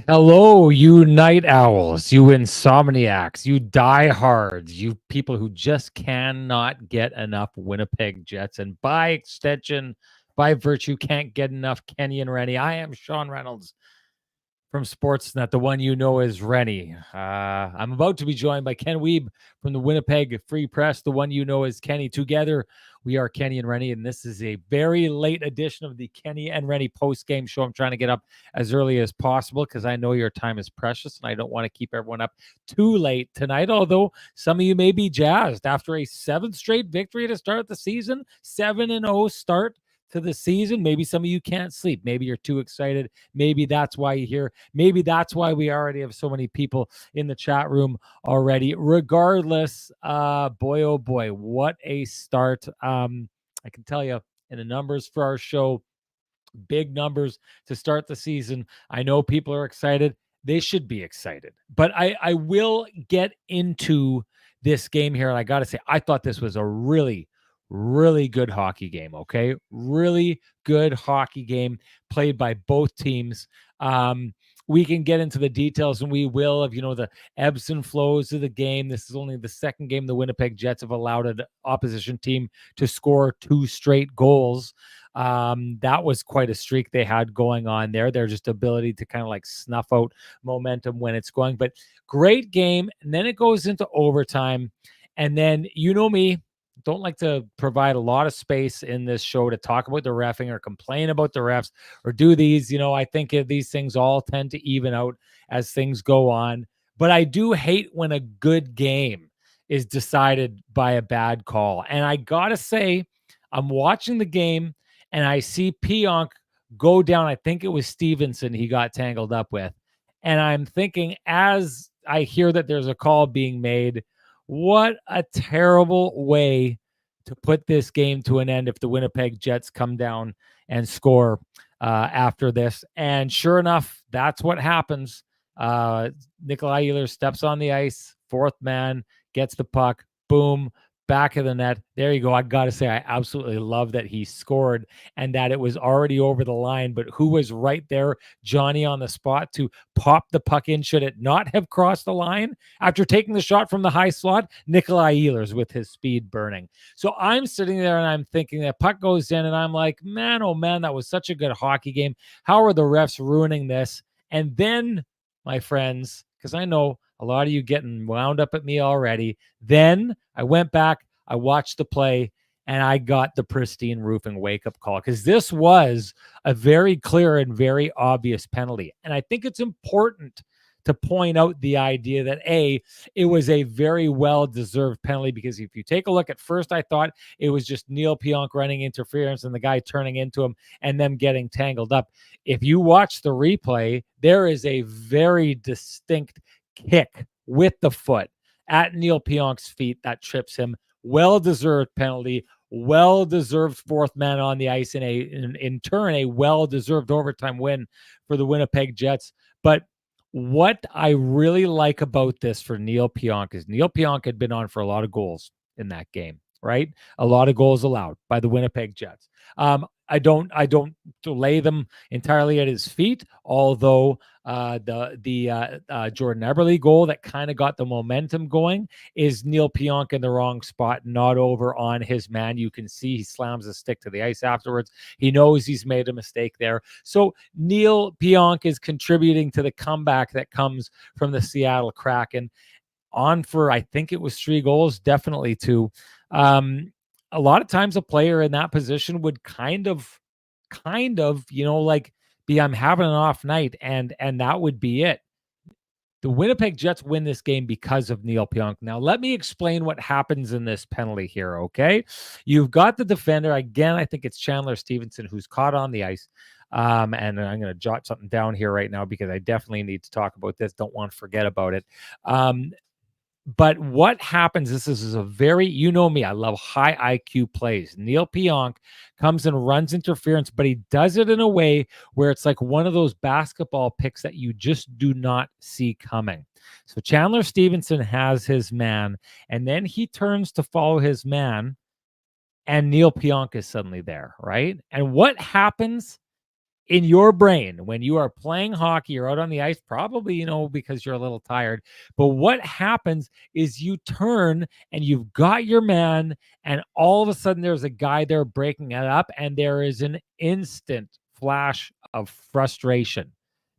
Hello, you night owls, you insomniacs, you diehards, you people who just cannot get enough Winnipeg Jets, and by extension, by virtue, can't get enough Kenny and Renny. I am Sean Reynolds from Sportsnet, the one you know as Renny. I'm about to be joined by Ken Wiebe from the Winnipeg Free Press, the one you know as Kenny. Together, we are Kenny and Renny, and this is a very late edition of the Kenny and Renny post-game show. I'm trying to get up as early as possible because I know your time is precious, and I don't want to keep everyone up too late tonight, although some of you may be jazzed after a 7th straight victory to start the season, 7-0 start to the season. Maybe some of you can't sleep. Maybe you're too excited. Maybe that's why you're here. Maybe that's why we already have so many people in the chat room already. Regardless, boy, oh boy, what a start. I can tell you in the numbers for our show, big numbers to start the season. I know people are excited. They should be excited. But I will get into this game here. And I got to say, I thought this was a really, really good hockey game. Okay. Really good hockey game played by both teams. We can get into the details, and we will, of the ebbs and flows of the game. This is only the second game the Winnipeg Jets have allowed an opposition team to score 2 straight goals. That was quite a streak they had going on there. Their just ability to kind of like snuff out momentum when it's going. But great game. And then it goes into overtime. And then, you know me, don't like to provide a lot of space in this show to talk about the reffing or complain about the refs or do these. I think these things all tend to even out as things go on. But I do hate when a good game is decided by a bad call. And I got to say, I'm watching the game and I see Pionk go down. I think it was Stevenson he got tangled up with. And I'm thinking, as I hear that there's a call being made, what a terrible way to put this game to an end if the Winnipeg Jets come down and score after this. And sure enough, that's what happens. Nikolai Ehlers steps on the ice, 4th man, gets the puck, boom, back of the net. There you go. I got to say, I absolutely love that he scored and that it was already over the line. But who was right there, Johnny on the spot to pop the puck in? Should it not have crossed the line after taking the shot from the high slot? Nikolai Ehlers with his speed burning. So I'm sitting there and I'm thinking that puck goes in and I'm like, man, oh man, that was such a good hockey game. How are the refs ruining this? And then, my friends, because I know a lot of you getting wound up at me already. Then I went back, I watched the play, and I got the pristine roofing wake-up call because this was a very clear and very obvious penalty. And I think it's important to point out the idea that, A, it was a very well-deserved penalty because if you take a look at first, I thought it was just Neil Pionk running interference and the guy turning into him and them getting tangled up. If you watch the replay, there is a very distinct kick with the foot at Neil Pionk's feet that trips him. Well-deserved penalty, well-deserved 4th man on the ice, and in turn, a well-deserved overtime win for the Winnipeg Jets. But what I really like about this for Neil Pionk is Neil Pionk had been on for a lot of goals in that game, right? A lot of goals allowed by the Winnipeg Jets. I don't lay them entirely at his feet, although the Jordan Eberle goal that kind of got the momentum going is Neil Pionk in the wrong spot, not over on his man. You can see he slams the stick to the ice afterwards. He knows he's made a mistake there. So Neil Pionk is contributing to the comeback that comes from the Seattle Kraken on for, I think it was 3 goals, definitely 2. A lot of times a player in that position would kind of, like be, I'm having an off night, and that would be it. The Winnipeg Jets win this game because of Neil Pionk. Now, let me explain what happens in this penalty here, okay? You've got the defender. Again, I think it's Chandler Stevenson who's caught on the ice. And I'm going to jot something down here right now because I definitely need to talk about this. Don't want to forget about it. But what happens, this is a very, you know me, I love high IQ plays. Neil Pionk comes and runs interference, but he does it in a way where it's like one of those basketball picks that you just do not see coming. So Chandler Stevenson has his man, and then he turns to follow his man, and Neil Pionk is suddenly there, right? And what happens in your brain when you are playing hockey or out on the ice, probably, because you're a little tired. But what happens is you turn and you've got your man, and all of a sudden there's a guy there breaking it up, and there is an instant flash of frustration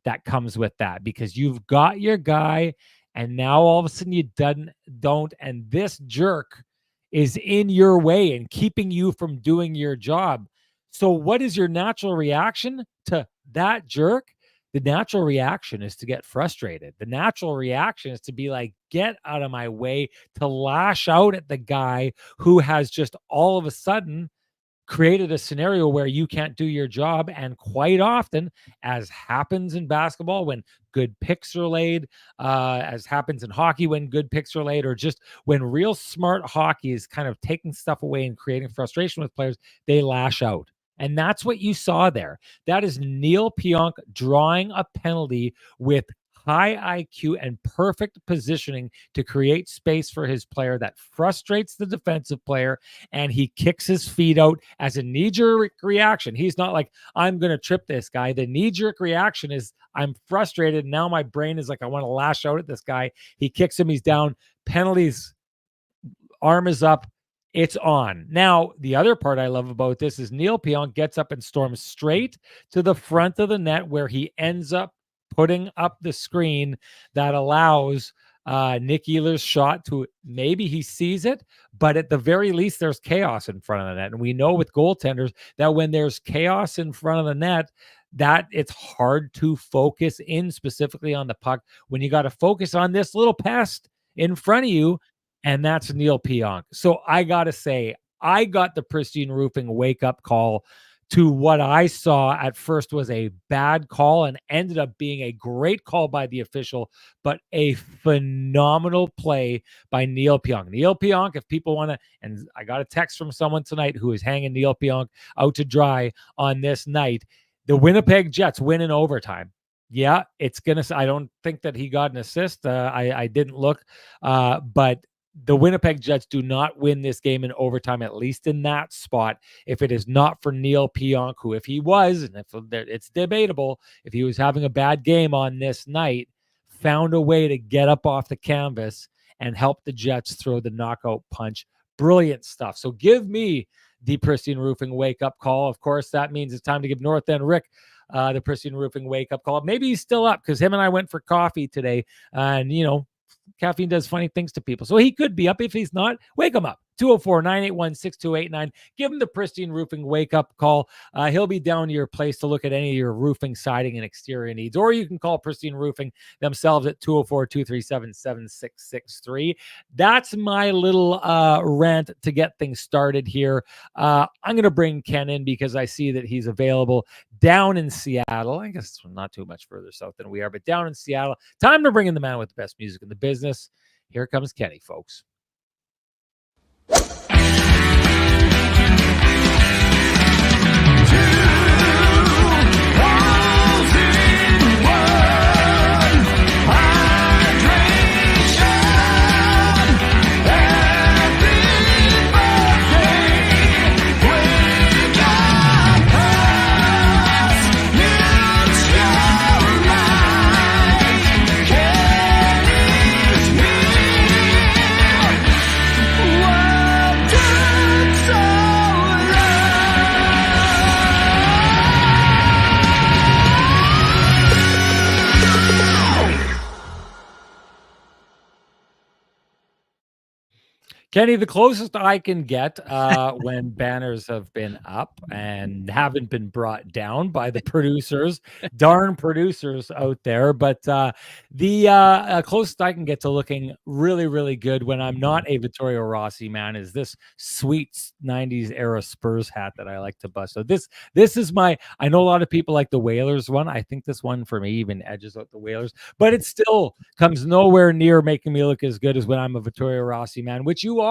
that comes with that because you've got your guy, and now all of a sudden you don't, and this jerk is in your way and keeping you from doing your job. So what is your natural reaction to that jerk? The natural reaction is to get frustrated. The natural reaction is to be like, get out of my way, to lash out at the guy who has just all of a sudden created a scenario where you can't do your job. And quite often, as happens in basketball when good picks are laid, as happens in hockey when good picks are laid, or just when real smart hockey is kind of taking stuff away and creating frustration with players, they lash out. And that's what you saw there. That is Neil Pionk drawing a penalty with high IQ and perfect positioning to create space for his player that frustrates the defensive player, and he kicks his feet out as a knee-jerk reaction. He's not like, I'm going to trip this guy. The knee-jerk reaction is, I'm frustrated. Now my brain is like, I want to lash out at this guy. He kicks him. He's down. Penalties. Arm is up. It's on. Now, the other part I love about this is Neil Pionk gets up and storms straight to the front of the net, where he ends up putting up the screen that allows Nick Ehlers' shot to, maybe he sees it, but at the very least, there's chaos in front of the net. And we know with goaltenders that when there's chaos in front of the net, that it's hard to focus in specifically on the puck when you got to focus on this little pest in front of you, and that's Neil Pionk. So I got to say, I got the Pristine Roofing wake-up call to what I saw at first was a bad call and ended up being a great call by the official, but a phenomenal play by Neil Pionk. Neil Pionk, if people want to, and I got a text from someone tonight who is hanging Neil Pionk out to dry on this night. The Winnipeg Jets win in overtime. Yeah, I don't think that he got an assist. I didn't look, but the Winnipeg Jets do not win this game in overtime, at least in that spot, if it is not for Neil Pionk, who, if he was, and if it's debatable, if he was having a bad game on this night, found a way to get up off the canvas and help the Jets throw the knockout punch. Brilliant stuff. So give me the Pristine Roofing wake-up call. Of course, that means it's time to give North End Rick the Pristine Roofing wake-up call. Maybe he's still up because him and I went for coffee today, and, caffeine does funny things to people. So he could be up. If he's not, wake him up. 204-981-6289. Give him the Pristine Roofing wake-up call. He'll be down to your place to look at any of your roofing, siding, and exterior needs. Or you can call Pristine Roofing themselves at 204-237-7663. That's my little rant to get things started here. I'm going to bring Ken in because I see that he's available down in Seattle. I guess it's not too much further south than we are, but down in Seattle. Time to bring in the man with the best music in the business. Here comes Kenny, folks. Kenny, the closest I can get when banners have been up and haven't been brought down by the producers, darn producers out there. But the closest I can get to looking really, really good when I'm not a Vittorio Rossi man is this sweet 90s era Spurs hat that I like to bust. So this is I know a lot of people like the Whalers one. I think this one for me even edges out the Whalers, but it still comes nowhere near making me look as good as when I'm a Vittorio Rossi man, which you are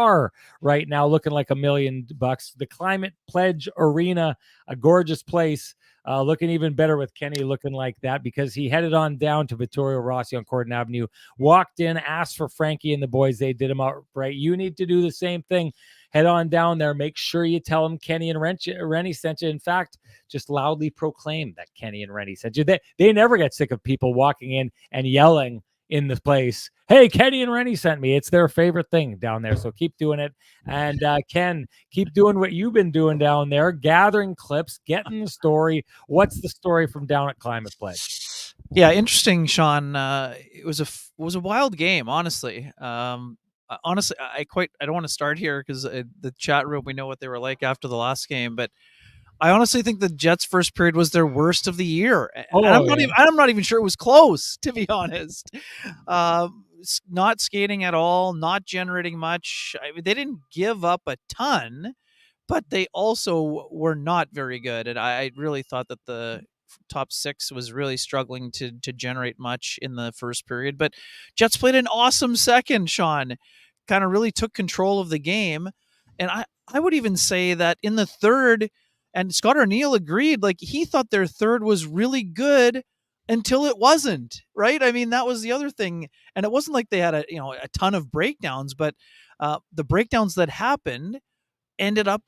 right now, looking like $1 million. The Climate Pledge Arena, a gorgeous place, looking even better with Kenny looking like that, because he headed on down to Vittorio Rossi on Corden Avenue, walked in, asked for Frankie and the boys. They did him out right. You need to do the same thing. head on down there. Make sure you tell them Kenny and Renny sent you. In fact, just loudly proclaim that Kenny and Renny sent you. They never get sick of people walking in and yelling in the place, hey, Kenny and Renny sent me. It's their favorite thing down there. So keep doing it. And Ken, keep doing what you've been doing down there, gathering clips, getting the story. What's the story from down at Climate Pledge? Yeah, interesting, Sean. It was a wild game, honestly. Honestly, I don't want to start here because the chat room, we know what they were like after the last game, but I honestly think the Jets' first period was their worst of the year. I'm not even sure it was close, to be honest. Not skating at all, not generating much. I mean, they didn't give up a ton, but they also were not very good. And I really thought that the top six was really struggling to generate much in the first period. But Jets played an awesome second, Sean. Kind of really took control of the game. And I would even say that in the third, and Scott O'Neill agreed, like he thought their third was really good until it wasn't, right? I mean, that was the other thing. And it wasn't like they had a ton of breakdowns, but the breakdowns that happened ended up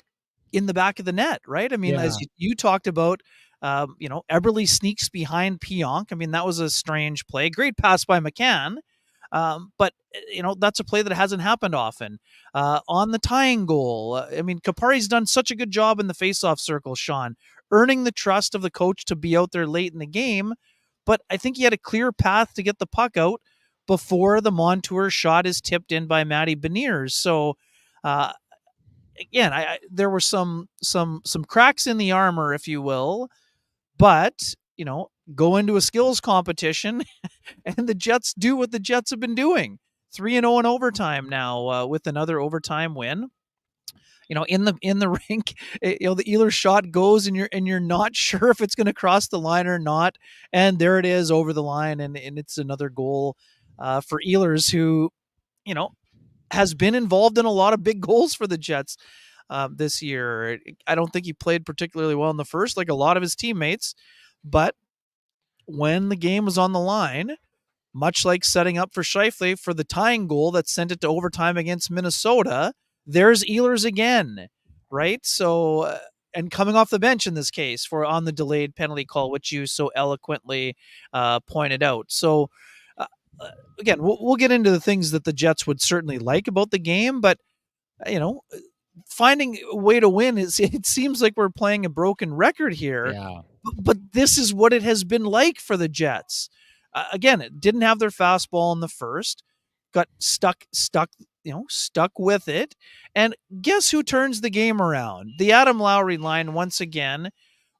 in the back of the net, right? I mean, as you talked about, Eberle sneaks behind Pionk. I mean, that was a strange play. Great pass by McCann. But that's a play that hasn't happened often. On the tying goal, I mean, Kapari's done such a good job in the faceoff circle, Sean, earning the trust of the coach to be out there late in the game. But I think he had a clear path to get the puck out before the Montour shot is tipped in by Matty Beniers. So, again, there were some cracks in the armor, if you will, but go into a skills competition, and the Jets do what the Jets have been doing, 3-0 in overtime now with another overtime win. In the rink, the Ehlers shot goes, and you're not sure if it's going to cross the line or not, and there it is over the line, and it's another goal for Ehlers, who has been involved in a lot of big goals for the Jets this year. I don't think he played particularly well in the first, like a lot of his teammates, but when the game was on the line, much like setting up for Scheifele for the tying goal that sent it to overtime against Minnesota, there's Ehlers again, right? So, and coming off the bench in this case on the delayed penalty call, which you so eloquently pointed out. So, again, we'll get into the things that the Jets would certainly like about the game, but finding a way to win it seems like we're playing a broken record here. Yeah. But this is what it has been like for the Jets. Again, it didn't have their fastball in the first, got stuck with it. And guess who turns the game around? The Adam Lowry line once again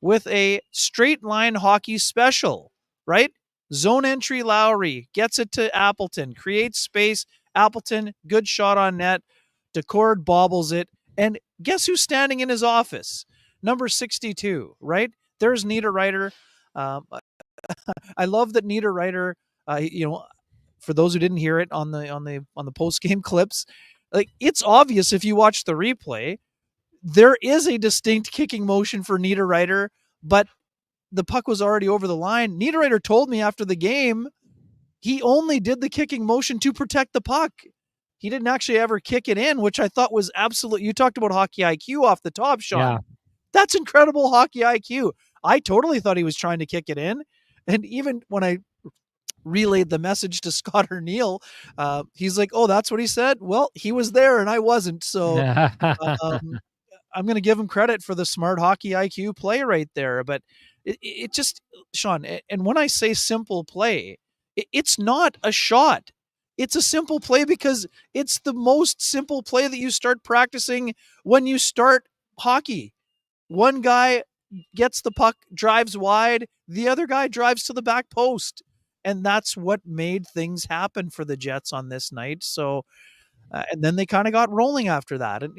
with a straight line hockey special, right? Zone entry Lowry gets it to Appleton, creates space. Appleton, good shot on net. Decord bobbles it. And guess who's standing in his office? Number 62, right? There's Niederreiter. I love that Niederreiter, for those who didn't hear it on the post-game clips, like it's obvious if you watch the replay, there is a distinct kicking motion for Niederreiter, but the puck was already over the line. Niederreiter told me after the game he only did the kicking motion to protect the puck. He didn't actually ever kick it in, which I thought was absolute. You talked about hockey IQ off the top, Sean. Yeah. That's incredible hockey IQ. I totally thought he was trying to kick it in. And even when I relayed the message to Scott O'Neill, he's like, oh, that's what he said? Well, he was there and I wasn't. So I'm going to give him credit for the smart hockey IQ play right there. But it just, Sean, and when I say simple play, it's not a shot. It's a simple play because it's the most simple play that you start practicing when you start hockey. One guy gets the puck, drives wide. The other guy drives to the back post. And that's what made things happen for the Jets on this night. So, and then they kind of got rolling after that. And,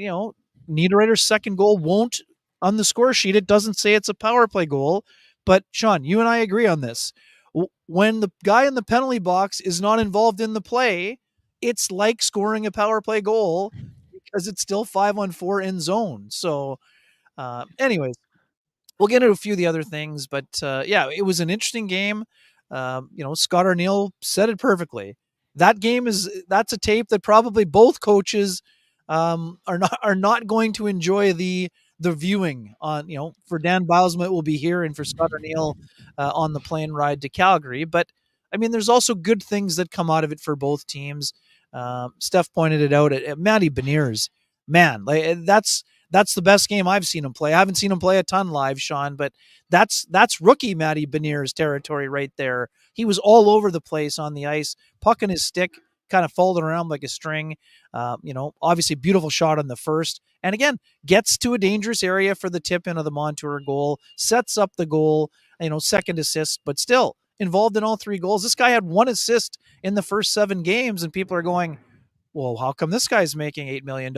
Niederreiter's second goal won't, on the score sheet, it doesn't say it's a power play goal. But, Sean, you and I agree on this. When the guy in the penalty box is not involved in the play, it's like scoring a power play goal because it's still 5-on-4 in zone. So, anyways, we'll get into a few of the other things, but it was an interesting game. Scott O'Neill said it perfectly. That's a tape that probably both coaches are not going to enjoy the viewing on, for Dan Bilesma it will be here, and for Scott O'Neill on the plane ride to Calgary. But I mean, there's also good things that come out of it for both teams. Steph pointed it out at Matty Beniers. Man, like that's the best game I've seen him play. I haven't seen him play a ton live, Sean, but that's rookie Matty Beniers territory right there. He was all over the place on the ice, puck in his stick, kind of folding around like a string. Obviously beautiful shot on the first. And again, gets to a dangerous area for the tip in of the Montour goal, sets up the goal, second assist, but still involved in all three goals. This guy had one assist in the first 7 games, and people are going, well, how come this guy's making $8 million?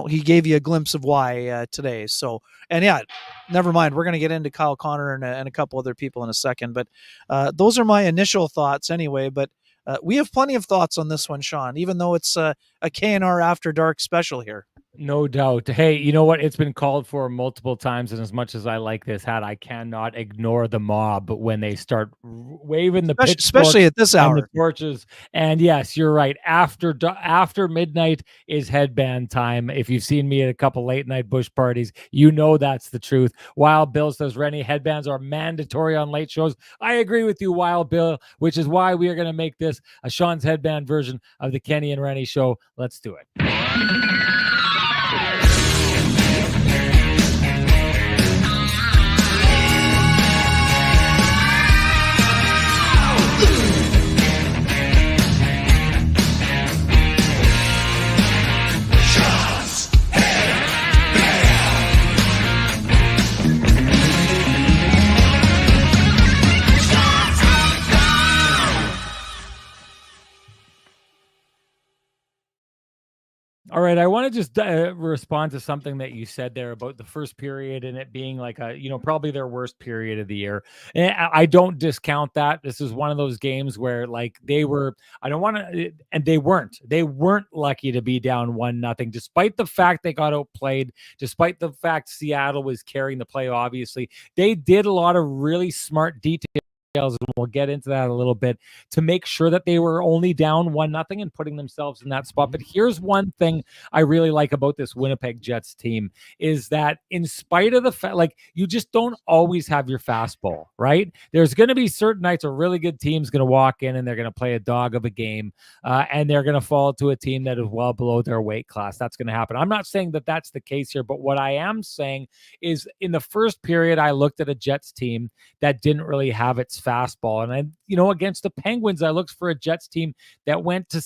He gave you a glimpse of why today. So, and yeah, never mind. We're going to get into Kyle Connor and a couple other people in a second, but those are my initial thoughts anyway. But we have plenty of thoughts on this one, Sean, even though it's a KNR After Dark special here. No doubt. Hey, you know what? It's been called for multiple times, and as much as I like this hat, I cannot ignore the mob when they start waving the pitchforks, especially at this hour, and the torches. And yes, you're right. After midnight is headband time. If you've seen me at a couple late night bush parties, you know that's the truth. Wild Bill says, Renny, headbands are mandatory on late shows. I agree with you, Wild Bill, which is why we are going to make this a Sean's headband version of the Kenny and Renny show. Let's do it. All right, I want to just respond to something that you said there about the first period and it being like probably their worst period of the year. And I don't discount that. This is one of those games where like they were, I don't want to, and they weren't lucky to be down 1-0, despite the fact they got outplayed, despite the fact Seattle was carrying the play. Obviously, they did a lot of really smart details, and we'll get into that a little bit, to make sure that they were only down 1-0 and putting themselves in that spot. But here's one thing I really like about this Winnipeg Jets team is that in spite of the fact, like, you just don't always have your fastball, right? There's going to be certain nights a really good team's going to walk in and they're going to play a dog of a game, and they're going to fall to a team that is well below their weight class. That's going to happen. I'm not saying that that's the case here, but what I am saying is in the first period, I looked at a Jets team that didn't really have its fastball. And against the Penguins, I looked for a Jets team that went to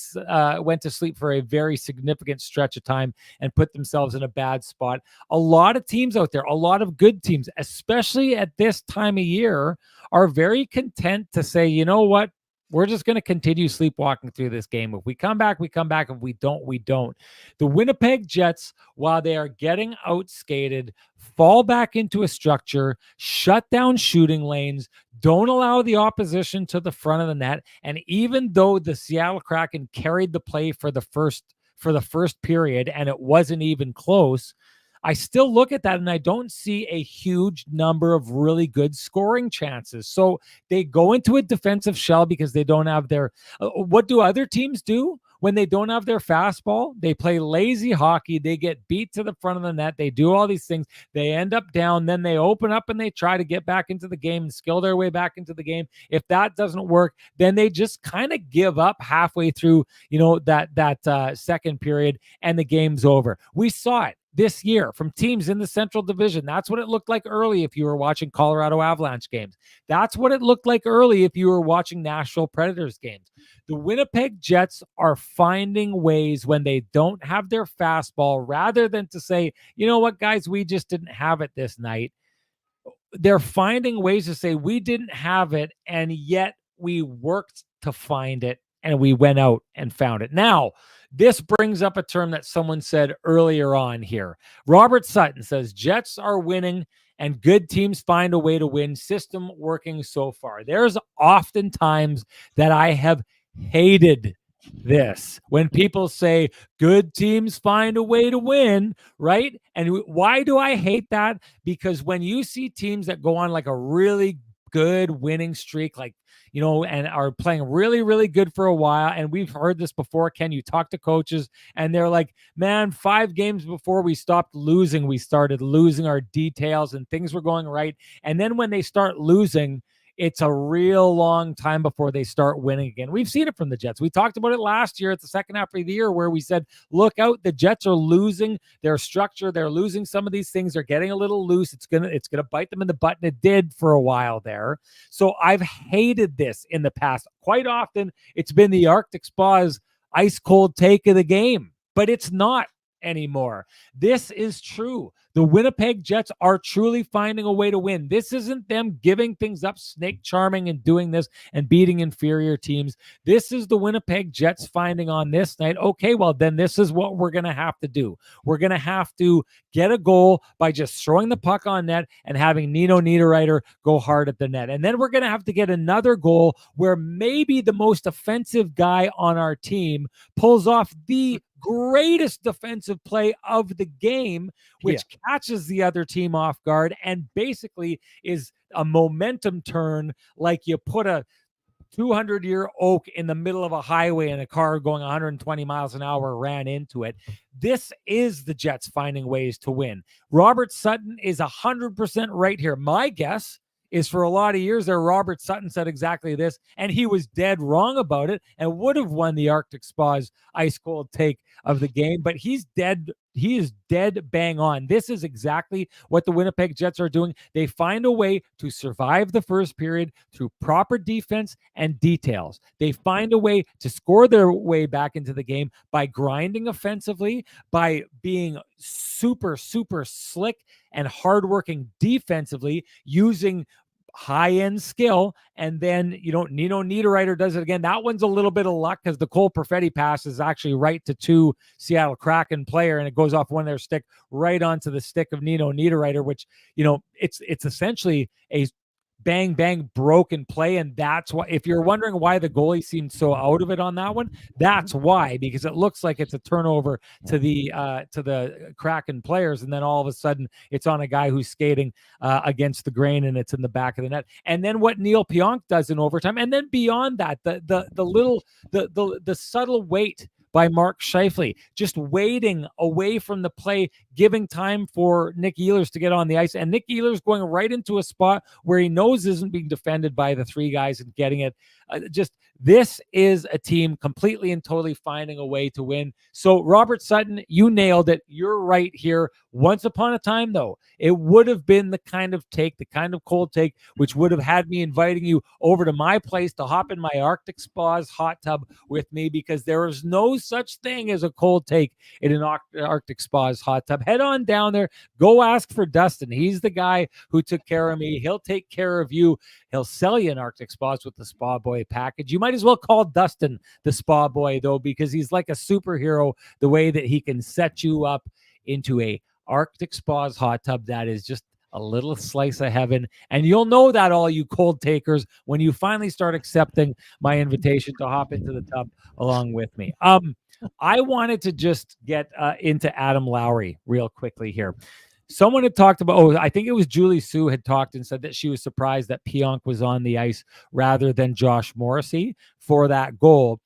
sleep for a very significant stretch of time and put themselves in a bad spot. A lot of teams out there, a lot of good teams, especially at this time of year, are very content to say, you know what? We're just going to continue sleepwalking through this game. If we come back, we come back. If we don't, we don't. The Winnipeg Jets, while they are getting outskated, fall back into a structure, shut down shooting lanes, don't allow the opposition to the front of the net. And even though the Seattle Kraken carried the play for the first period and it wasn't even close, I still look at that and I don't see a huge number of really good scoring chances. So they go into a defensive shell because they don't have their what do other teams do when they don't have their fastball? They play lazy hockey. They get beat to the front of the net. They do all these things. They end up down. Then they open up and they try to get back into the game and skill their way back into the game. If that doesn't work, then they just kind of give up halfway through, that second period, and the game's over. We saw it this year from teams in the Central Division. That's what it looked like early if you were watching Colorado Avalanche games. That's what it looked like early if you were watching Nashville Predators games. The Winnipeg Jets are finding ways when they don't have their fastball, rather than to say, you know what, guys, we just didn't have it this night. They're finding ways to say we didn't have it, and yet we worked to find it, and we went out and found it. Now, this brings up a term that someone said earlier on here. Robert Sutton says, Jets are winning and good teams find a way to win. System working so far. There's often times that I have hated this when people say good teams find a way to win, right? And why do I hate that? Because when you see teams that go on like a really good winning streak, like, and are playing really, really good for a while. And we've heard this before, Ken. You talk to coaches and they're like, man, 5 games before we stopped losing, we started losing our details and things were going right. And then when they start losing, it's a real long time before they start winning again. We've seen it from the Jets. We talked about it last year at the second half of the year where we said, look out, the Jets are losing their structure. They're losing some of these things. They're getting a little loose. It's gonna bite them in the butt, and it did for a while there. So I've hated this in the past. Quite often, it's been the Arctic Spa's ice cold take of the game, but it's not anymore. This is true. The Winnipeg Jets are truly finding a way to win. This isn't them giving things up, snake charming and doing this and beating inferior teams. This is the Winnipeg Jets finding on this night, okay, well, then this is what we're going to have to do. We're going to have to get a goal by just throwing the puck on net and having Nino Niederreiter go hard at the net. And then we're going to have to get another goal where maybe the most offensive guy on our team pulls off the greatest defensive play of the game, which catches the other team off guard and basically is a momentum turn, like you put a 200-year oak in the middle of a highway and a car going 120 miles an hour ran into it. This is the Jets finding ways to win. Robert Sutton is 100% right here. My guess is for a lot of years there, Robert Sutton said exactly this, and he was dead wrong about it and would have won the Arctic Spa's ice cold take of the game, but he's dead. He is dead bang on. This is exactly what the Winnipeg Jets are doing. They find a way to survive the first period through proper defense and details. They find a way to score their way back into the game by grinding offensively, by being super, super slick and hardworking defensively, using high-end skill. And then, Nino Niederreiter does it again. That one's a little bit of luck because the Cole Perfetti pass is actually right to 2 Seattle Kraken player, and it goes off one of their stick right onto the stick of Nino Niederreiter, which, it's essentially a bang, bang, broken play. And that's why, if you're wondering why the goalie seemed so out of it on that one, that's why, because it looks like it's a turnover to the Kraken players. And then all of a sudden it's on a guy who's skating against the grain and it's in the back of the net. And then what Neil Pionk does in overtime. And then beyond that, the subtle weight by Mark Scheifele, just waiting away from the play, giving time for Nick Ehlers to get on the ice. And Nick Ehlers going right into a spot where he knows isn't being defended by the 3 guys and getting it. This is a team completely and totally finding a way to win. So Robert Sutton, you nailed it. You're right here. Once upon a time, though, it would have been the kind of cold take, which would have had me inviting you over to my place to hop in my Arctic Spa's hot tub with me, because there is no such thing as a cold take in an Arctic Spa's hot tub. Head on down there. Go ask for Dustin. He's the guy who took care of me. He'll take care of you. He'll sell you an Arctic Spa's with the Spa Boy package. You might as well call Dustin the Spa Boy, though, because he's like a superhero, the way that he can set you up into a Arctic Spa's hot tub that is just a little slice of heaven. And you'll know that, all you cold takers, when you finally start accepting my invitation to hop into the tub along with me. I wanted to just get into Adam Lowry real quickly here. Someone had talked about, I think it was Julie Sue had talked and said that she was surprised that Pionk was on the ice rather than Josh Morrissey for that goal.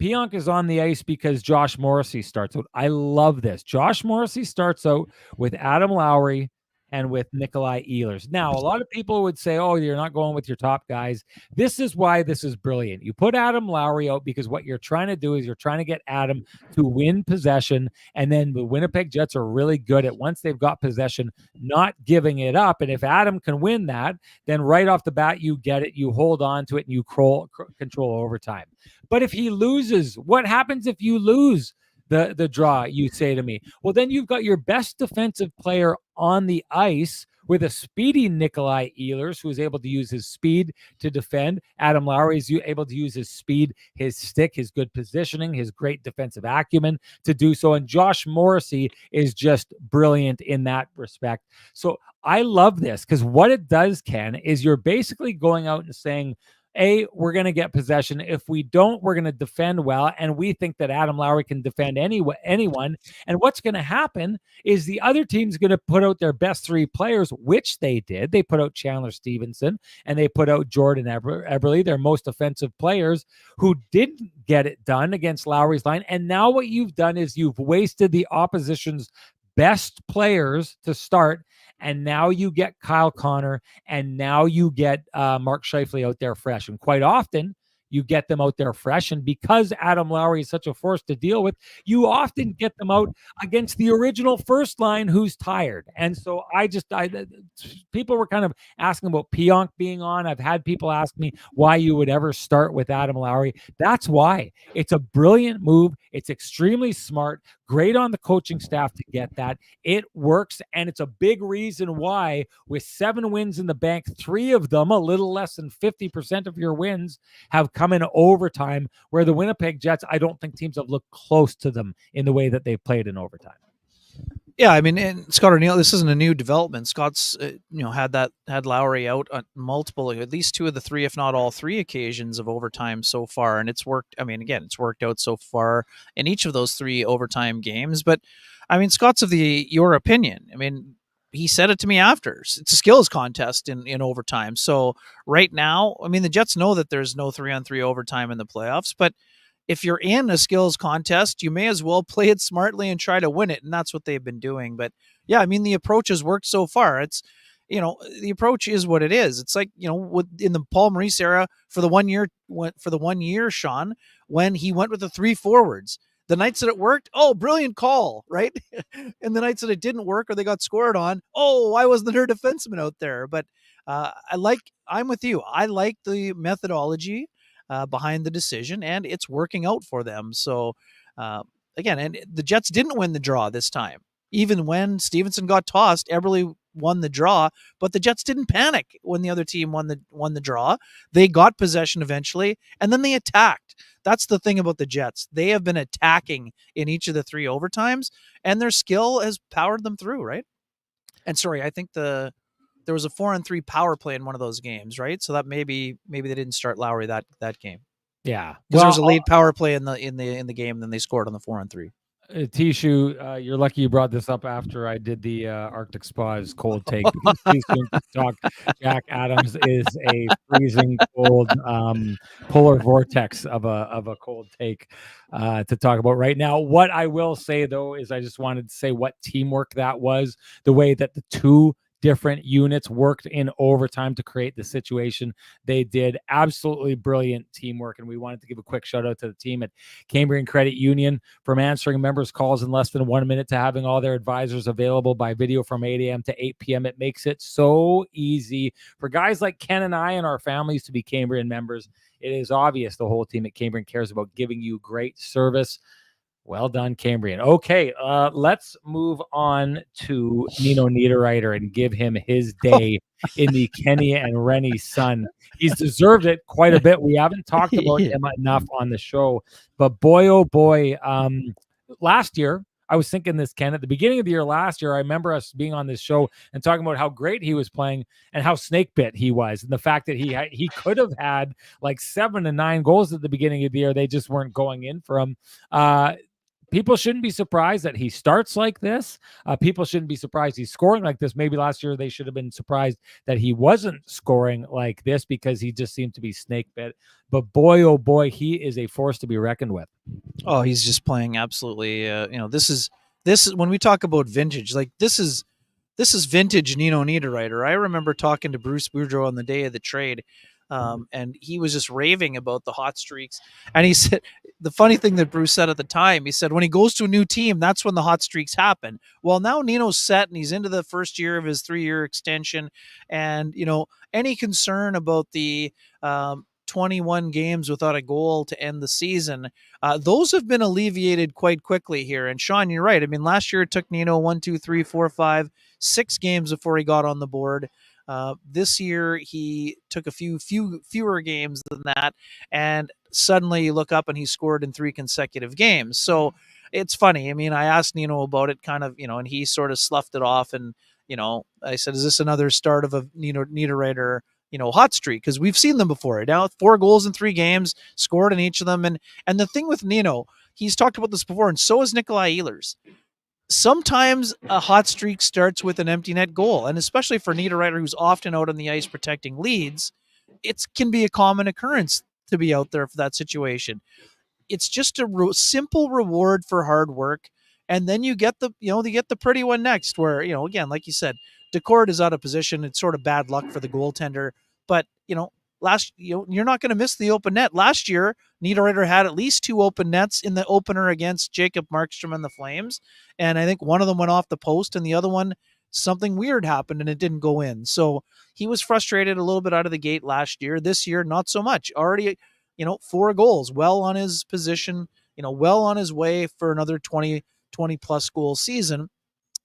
Pionk is on the ice because Josh Morrissey starts out. I love this. Josh Morrissey starts out with Adam Lowry and with Nikolai Ehlers. Now, a lot of people would say, oh, you're not going with your top guys. This is why this is brilliant. You put Adam Lowry out because what you're trying to do is you're trying to get Adam to win possession, and then the Winnipeg Jets are really good at, once they've got possession, not giving it up. And if Adam can win that, then right off the bat, you get it, you hold on to it, and you control overtime. But if he loses, what happens if you lose the draw, you say to me? Well, then you've got your best defensive player on the ice with a speedy Nikolai Ehlers, who is able to use his speed to defend. Adam Lowry is able to use his speed, his stick, his good positioning, his great defensive acumen to do so. And Josh Morrissey is just brilliant in that respect. So I love this, because what it does, Ken, is you're basically going out and saying, we're going to get possession. If we don't, we're going to defend well. And we think that Adam Lowry can defend anyone. And what's going to happen is the other team's going to put out their best 3 players, which they did. They put out Chandler Stevenson and they put out Jordan Eberle, their most offensive players, who didn't get it done against Lowry's line. And now what you've done is you've wasted the opposition's best players to start, and now you get Kyle Connor, and now you get Mark Scheifele out there fresh. And quite often, you get them out there fresh. And because Adam Lowry is such a force to deal with, you often get them out against the original first line who's tired. And so people were kind of asking about Pionk being on. I've had people ask me why you would ever start with Adam Lowry. That's why. It's a brilliant move. It's extremely smart. Great on the coaching staff to get that. It works, and it's a big reason why, with 7 wins in the bank, 3 of them, a little less than 50% of your wins, have come in overtime, where the Winnipeg Jets, I don't think teams have looked close to them in the way that they've played in overtime. Yeah, I mean, and Scott O'Neill, this isn't a new development. Scott's, had Lowry out on multiple, at least 2 of the 3, if not all 3 occasions of overtime so far. And it's worked. I mean, again, it's worked out so far in each of those 3 overtime games. But I mean, Scott's of your opinion. I mean, he said it to me after. It's a skills contest in overtime. So right now, I mean, the Jets know that there's no 3-on-3 overtime in the playoffs, but if you're in a skills contest, you may as well play it smartly and try to win it. And that's what they've been doing. But yeah, I mean, the approach has worked so far. It's, the approach is what it is. It's like, in the Paul Maurice era for the 1 year, Sean, when he went with the 3 forwards, the nights that it worked, oh, brilliant call, right? And the nights that it didn't work or they got scored on, oh, why wasn't there a defenseman out there? But I'm with you. I like the methodology behind the decision, and it's working out for them. So again, and the Jets didn't win the draw this time. Even when Stevenson got tossed, Eberle won the draw, but the Jets didn't panic when the other team won the draw. They got possession eventually, and then they attacked. That's the thing about the Jets. They have been attacking in each of the 3 overtimes, and their skill has powered them through, right? And sorry, I think there was a 4-on-3 power play in one of those games, right? So that maybe they didn't start Lowry that game. Yeah, because there was a late power play in the game, and then they scored on the 4-on-3. Tishu, you're lucky you brought this up after I did the Arctic Spas cold take. Too soon to talk. Jack Adams is a freezing cold polar vortex of a cold take to talk about right now. What I will say, though, is I just wanted to say what teamwork that was, the way that the 2 different units worked in overtime to create the situation they did. Absolutely brilliant teamwork. And we wanted to give a quick shout out to the team at Cambrian Credit Union, from answering members' calls in less than 1 minute to having all their advisors available by video from 8 a.m. to 8 p.m. It makes it so easy for guys like Ken and I and our families to be Cambrian members. It is obvious the whole team at Cambrian cares about giving you great service. Well done, Cambrian. Okay, let's move on to Nino Niederreiter and give him his day in the Kenny and Renny Sun. He's deserved it quite a bit. We haven't talked about him enough on the show, but boy, oh boy, last year, I was thinking this, Ken, at the beginning of the year last year, I remember us being on this show and talking about how great he was playing and how snake bit he was. And the fact that he could have had like 7 to 9 goals at the beginning of the year. They just weren't going in for him. People shouldn't be surprised that he starts like this. People shouldn't be surprised he's scoring like this. Maybe last year they should have been surprised that he wasn't scoring like this because he just seemed to be snake bit. But boy, oh boy, he is a force to be reckoned with. Oh, he's just playing absolutely. This is when we talk about vintage. Like this is vintage Nino Niederreiter. I remember talking to Bruce Boudreau on the day of the trade. And he was just raving about the hot streaks. And he said, the funny thing that Bruce said at the time, he said, when he goes to a new team, that's when the hot streaks happen. Well, now Nino's set and he's into the first year of his 3-year extension. And, any concern about the 21 games without a goal to end the season, those have been alleviated quite quickly here. And Sean, you're right. I mean, last year it took Nino 1, 2, 3, 4, 5, 6 games before he got on the board. This year he took a fewer games than that, and suddenly you look up and he scored in 3 consecutive games. So it's funny. I mean, I asked Nino about it kind of, and he sort of sloughed it off. And, I said, is this another start of a Nino Niederreiter, hot streak, because we've seen them before. Now 4 goals in 3 games, scored in each of them. And the thing with Nino, he's talked about this before, and so has Nikolai Ehlers. Sometimes a hot streak starts with an empty net goal, and especially for Niederreiter, who's often out on the ice protecting leads, it can be a common occurrence to be out there for that situation. It's just a simple reward for hard work, and then you get the pretty one next, where again, like you said, Decord is out of position. It's sort of bad luck for the goaltender, but you're not going to miss the open net. Last year, Niederreiter had at least 2 open nets in the opener against Jacob Markstrom and the Flames, and I think one of them went off the post, and the other one, something weird happened and it didn't go in. So he was frustrated a little bit out of the gate last year. This year, not so much. Already 4 goals, well on his position, well on his way for another 20 plus goal season.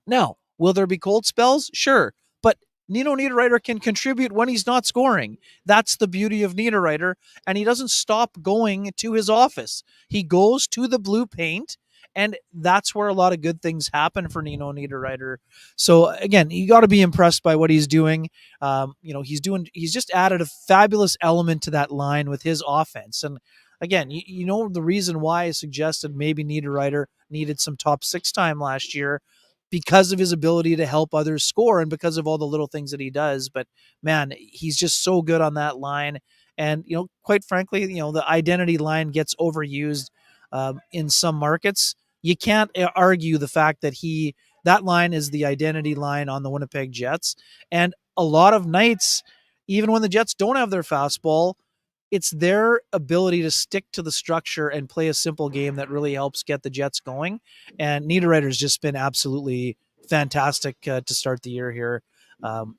Now, will there be cold spells? Sure. But Nino Niederreiter can contribute when he's not scoring. That's the beauty of Niederreiter. And he doesn't stop going to his office. He goes to the blue paint, and that's where a lot of good things happen for Nino Niederreiter. So again, you got to be impressed by what he's doing. He's just added a fabulous element to that line with his offense. And again, the reason why I suggested maybe Niederreiter needed some top 6 time last year, because of his ability to help others score and because of all the little things that he does. But man, he's just so good on that line. And, quite frankly, the identity line gets overused in some markets. You can't argue the fact that that line is the identity line on the Winnipeg Jets. And a lot of nights, even when the Jets don't have their fastball, it's their ability to stick to the structure and play a simple game that really helps get the Jets going. And Niederreiter's just been absolutely fantastic to start the year here,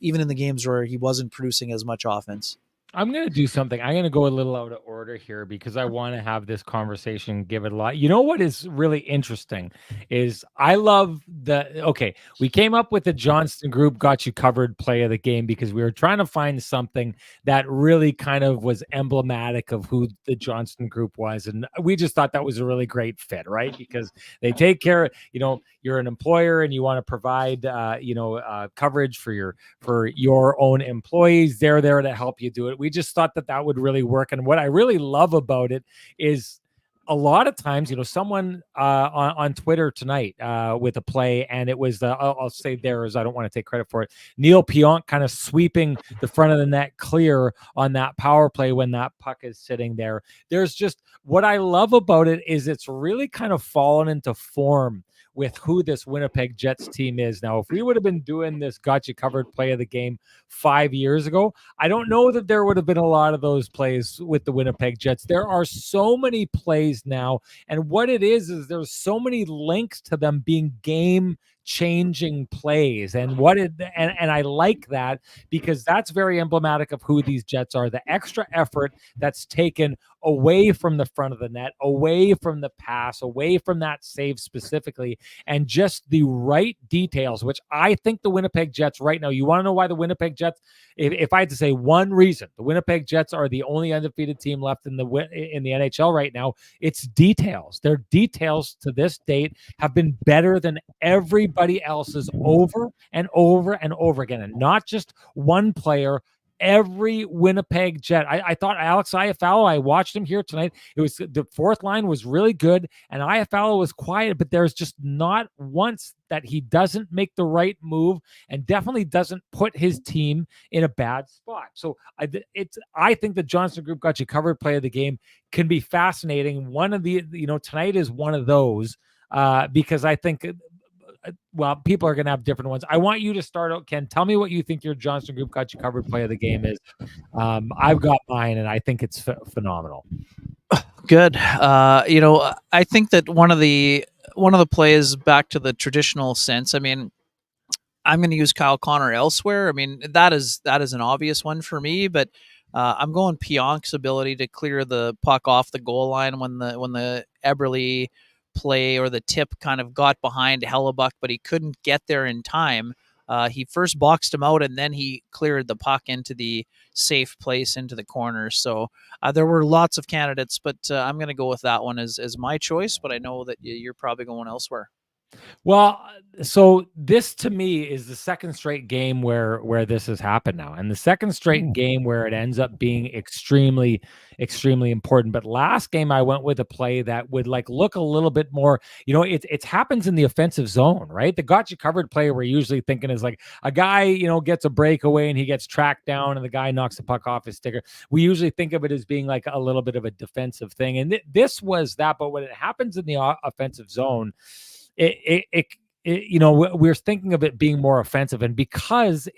even in the games where he wasn't producing as much offense. I'm going to do something. I'm going to go a little out of order here because I want to have this conversation, give it a lot. You know what is really interesting is I love we came up with the Johnston Group got you covered play of the game because we were trying to find something that really kind of was emblematic of who the Johnston Group was. And we just thought that was a really great fit, right? Because they take care, you're an employer and you want to provide, coverage for your own employees. They're there to help you do it. We just thought that would really work. And what I really love about it is a lot of times, someone on Twitter tonight with a play, and it was I'll say theirs. I don't want to take credit for it. Neil Pionk kind of sweeping the front of the net clear on that power play when that puck is sitting there. There's just what I love about it is it's really kind of fallen into form with who this Winnipeg Jets team is. Now, if we would have been doing this got you covered play of the game 5 years ago, I don't know that there would have been a lot of those plays with the Winnipeg Jets. There are so many plays now, and what it is there's so many links to them being game changing plays, and I like that because that's very emblematic of who these Jets are. The extra effort that's taken away from the front of the net, away from the pass, away from that save specifically, and just the right details, which I think the Winnipeg Jets right now, you want to know why the Winnipeg Jets, if I had to say one reason, the Winnipeg Jets are the only undefeated team left in the NHL right now, it's details. Their details to this date have been better than everybody else's over and over and over again, and not just one player. Every Winnipeg Jet. I thought Alex Iafallo, I watched him here tonight. It was the fourth line was really good, and Iafallo was quiet, but there's just not once that he doesn't make the right move and definitely doesn't put his team in a bad spot. So I think the Johnston Group got you covered play of the game can be fascinating. One of the, tonight is one of those because I think people are going to have different ones. I want you to start out, Ken. Tell me what you think your Johnston Group got you covered play of the game is. I've got mine, and I think it's phenomenal. Good. I think that one of the plays back to the traditional sense. I mean, I'm going to use Kyle Connor elsewhere. I mean, that is an obvious one for me, but I'm going Pionk's ability to clear the puck off the goal line when the Eberle play or the tip kind of got behind Hellebuck, but he couldn't get there in time. He first boxed him out, and then he cleared the puck into the safe place into the corner. So there were lots of candidates, but I'm going to go with that one as my choice, but I know that you're probably going elsewhere. Well, so this to me is the second straight game where this has happened now, and the second straight game where it ends up being extremely important. But last game I went with a play that would like look a little bit more, it happens in the offensive zone, right? The got you covered play we're usually thinking is like a guy, gets a breakaway and he gets tracked down and the guy knocks the puck off his sticker. We usually think of it as being like a little bit of a defensive thing, and this was that. But when it happens in the offensive zone, we're thinking of it being more offensive, and because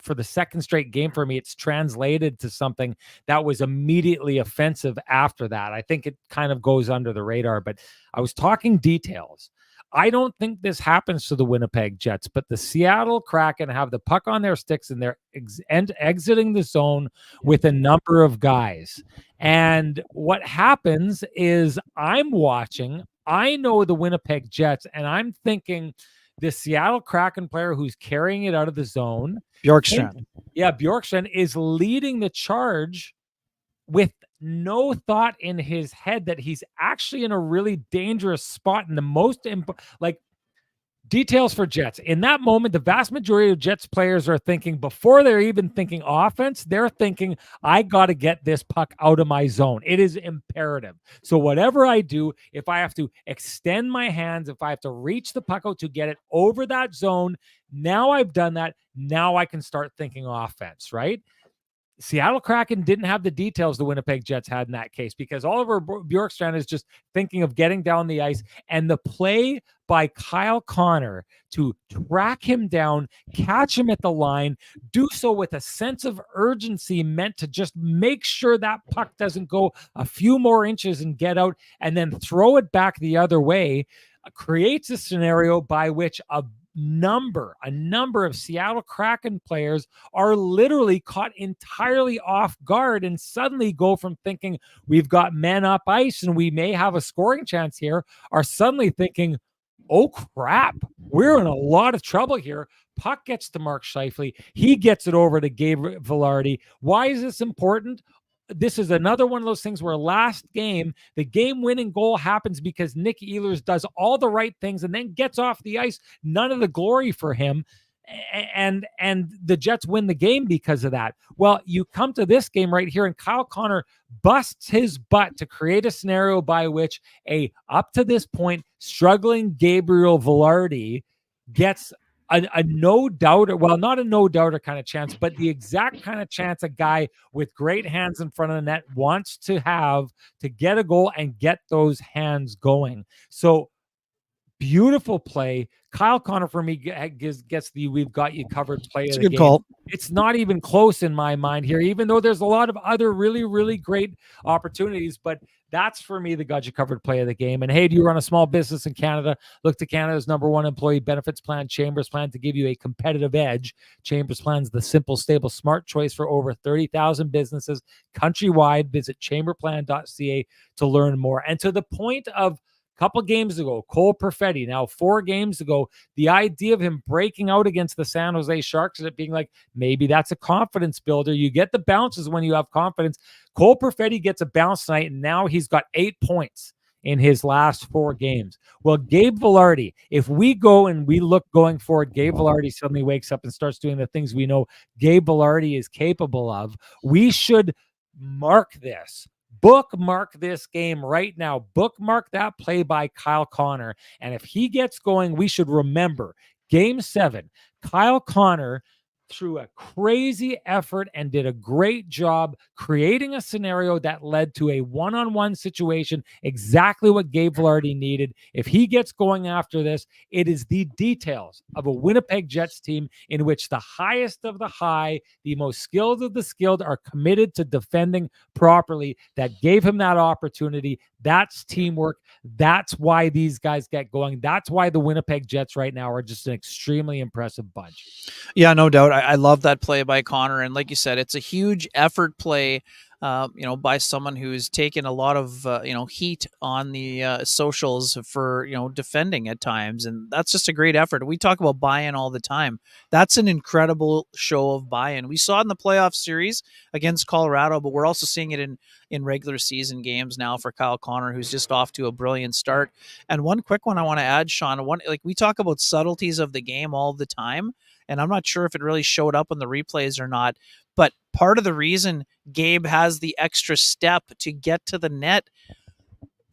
for the second straight game for me, it's translated to something that was immediately offensive after that. I think it kind of goes under the radar, but I was talking details. I don't think this happens to the Winnipeg Jets, but the Seattle Kraken have the puck on their sticks and they're exiting the zone with a number of guys. And what happens is I'm watching, I know the Winnipeg Jets, and I'm thinking the Seattle Kraken player who's carrying it out of the zone, Bjorkstrand. Bjorkstrand is leading the charge with no thought in his head that he's actually in a really dangerous spot. And the most details for Jets in that moment, the vast majority of Jets players are thinking, before they're even thinking offense, they're thinking, I got to get this puck out of my zone. It is imperative. So whatever I do, if I have to extend my hands, if I have to reach the puck out to get it over that zone, now I've done that. Now I can start thinking offense, right? Seattle Kraken didn't have the details the Winnipeg Jets had in that case, because Oliver Bjorkstrand is just thinking of getting down the ice, and the play by Kyle Connor to track him down, catch him at the line, do so with a sense of urgency meant to just make sure that puck doesn't go a few more inches and get out, and then throw it back the other way, creates a scenario by which a number of Seattle Kraken players are literally caught entirely off guard and suddenly go from thinking we've got men up ice and we may have a scoring chance here, are suddenly thinking, oh crap, we're in a lot of trouble here. Puck gets to Mark Scheifele. He gets it over to Gabe Vilardi. Why is this important? This is another one of those things where last game, the game-winning goal happens because Nick Ehlers does all the right things and then gets off the ice. None of the glory for him. And the Jets win the game because of that. Well, you come to this game right here, and Kyle Connor busts his butt to create a scenario by which up to this point, struggling Gabriel Vilardi gets a no-doubter, well, not a no-doubter kind of chance, but the exact kind of chance a guy with great hands in front of the net wants to have to get a goal and get those hands going. So beautiful play. Kyle Connor for me gets the we've got you covered play of the game. Good call. It's not even close in my mind here, even though there's a lot of other really, really great opportunities, but that's for me the got you covered play of the game. And hey, do you run a small business in Canada? Look to Canada's #1 employee benefits plan, Chambers Plan, to give you a competitive edge. Chambers Plan's the simple, stable, smart choice for over 30,000 businesses countrywide. Visit chamberplan.ca to learn more. And to the point of couple games ago, Cole Perfetti, now 4 games ago, the idea of him breaking out against the San Jose Sharks and it being like, maybe that's a confidence builder. You get the bounces when you have confidence. Cole Perfetti gets a bounce tonight, and now he's got 8 points in his last 4 games. Well, Gabe Vilardi, if we go and we look going forward, Gabe Vilardi suddenly wakes up and starts doing the things we know Gabe Vilardi is capable of. We should mark this. Bookmark this game right now. Bookmark that play by Kyle Connor. And if he gets going, we should remember Game 7, Kyle Connor threw a crazy effort and did a great job creating a scenario that led to a one-on-one situation, exactly what Gabe Vilardi needed. If he gets going after this, it is the details of a Winnipeg Jets team in which the highest of the high, the most skilled of the skilled are committed to defending properly that gave him that opportunity. That's teamwork. That's why these guys get going. That's why the Winnipeg Jets right now are just an extremely impressive bunch. Yeah, no doubt. I love that play by Connor, and like you said, it's a huge effort play. By someone who's taken a lot of heat on the socials for defending at times, and that's just a great effort. We talk about buy-in all the time. That's an incredible show of buy-in. We saw it in the playoff series against Colorado, but we're also seeing it in regular season games now for Kyle Connor, who's just off to a brilliant start. And one quick one I want to add, Sean. We talk about subtleties of the game all the time, and I'm not sure if it really showed up on the replays or not. But part of the reason Gabe has the extra step to get to the net,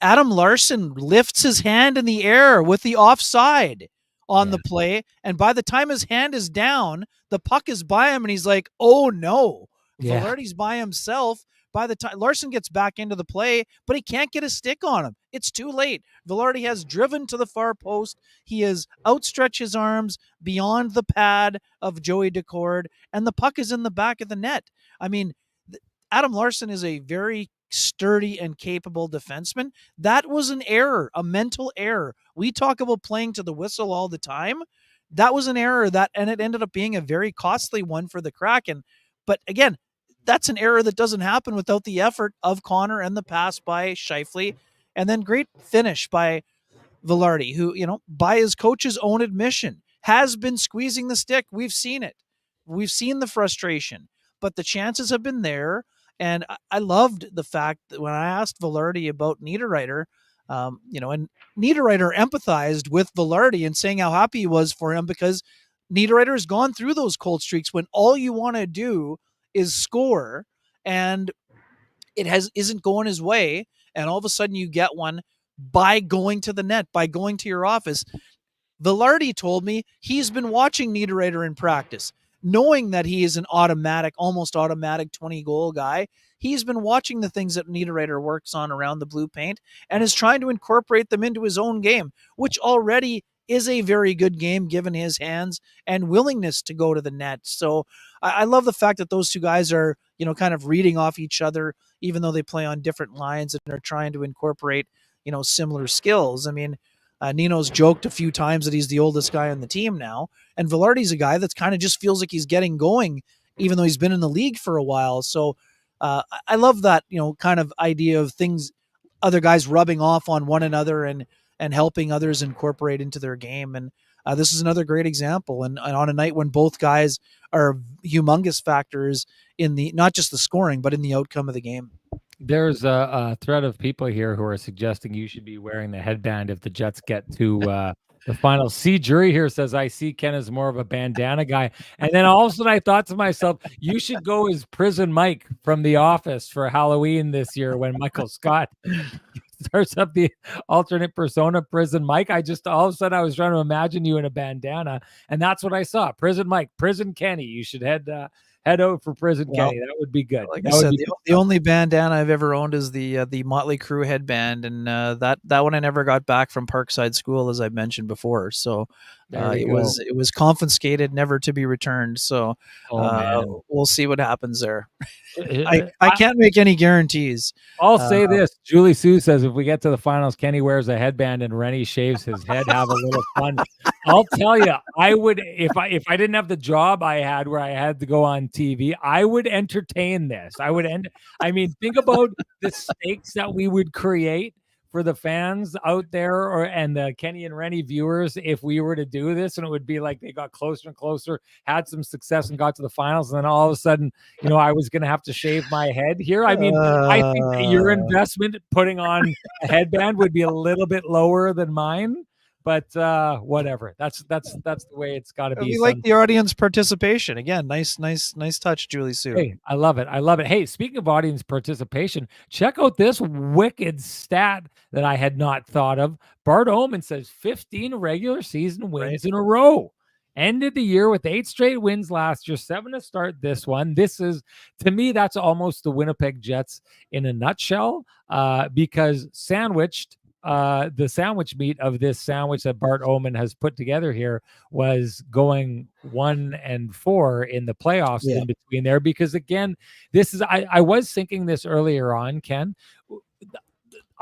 Adam Larson lifts his hand in the air with the offside on the play. And by the time his hand is down, the puck is by him, and he's like, oh no. Yeah. Velarde's by himself. By the time Larson gets back into the play, but he can't get a stick on him. It's too late. Velarde has driven to the far post. He has outstretched his arms beyond the pad of Joey Decord, and the puck is in the back of the net. I mean, Adam Larson is a very sturdy and capable defenseman. That was an error, a mental error. We talk about playing to the whistle all the time. That was an error and it ended up being a very costly one for the Kraken. But again, that's an error that doesn't happen without the effort of Connor and the pass by Scheifele, and then great finish by Velarde, who, by his coach's own admission, has been squeezing the stick. We've seen it. We've seen the frustration, but the chances have been there. And I loved the fact that when I asked Velarde about Niederreiter, and Niederreiter empathized with Velarde and saying how happy he was for him because Niederreiter has gone through those cold streaks when all you want to do is score, and it isn't going his way, and all of a sudden you get one by going to the net, by going to your office. Velarde told me he's been watching Niederreiter in practice, knowing that he is an almost automatic 20-goal guy. He's been watching the things that Niederreiter works on around the blue paint and is trying to incorporate them into his own game, which already is a very good game given his hands and willingness to go to the net. So I love the fact that those two guys are, kind of reading off each other, even though they play on different lines and are trying to incorporate, similar skills. I mean, Nino's joked a few times that he's the oldest guy on the team now, and Velarde's a guy that's kind of just feels like he's getting going, even though he's been in the league for a while. So I love that, kind of idea of things, other guys rubbing off on one another and helping others incorporate into their game. And this is another great example. And on a night when both guys are humongous factors in not just the scoring, but in the outcome of the game. There's a thread of people here who are suggesting you should be wearing the headband if the Jets get to the final. C Jury here says, I see Ken as more of a bandana guy. And then all of a sudden I thought to myself, you should go as Prison Mike from The Office for Halloween this year when Michael Scott starts up the alternate persona, Prison Mike. All of a sudden I was trying to imagine you in a bandana, and that's what I saw. Prison Mike, Prison Kenny. You should head out for Prison Kenny. That would be good. Like I said, the only bandana I've ever owned is the Motley Crue headband, and that one I never got back from Parkside School, as I mentioned before. So it was confiscated, never to be returned. So we'll see what happens there. I can't make any guarantees. I'll say this. Julie Sue says if we get to the finals, Kenny wears a headband and Renny shaves his head. Have a little fun. I'll tell you, I would if I didn't have the job I had where I had to go on TV, I would entertain this. I mean, think about the stakes that we would create for the fans out there and the Kenny and Renny viewers if we were to do this, and it would be like they got closer and closer, had some success and got to the finals, and then all of a sudden, I was going to have to shave my head here. I mean, I think that your investment putting on a headband would be a little bit lower than mine. But whatever. That's the way it's got to be. We like the audience participation. Again, nice touch, Julie Sue. Hey, I love it. Hey, speaking of audience participation, check out this wicked stat that I had not thought of. Bart Oman says 15 regular season wins in a row. Ended the year with 8 straight wins last year, 7 to start this one. This is, to me, that's almost the Winnipeg Jets in a nutshell, because sandwiched. The sandwich meat of this sandwich that Bart Oman has put together here was going 1-4 in the playoffs in between there, because again, this is I was thinking this earlier on, Ken.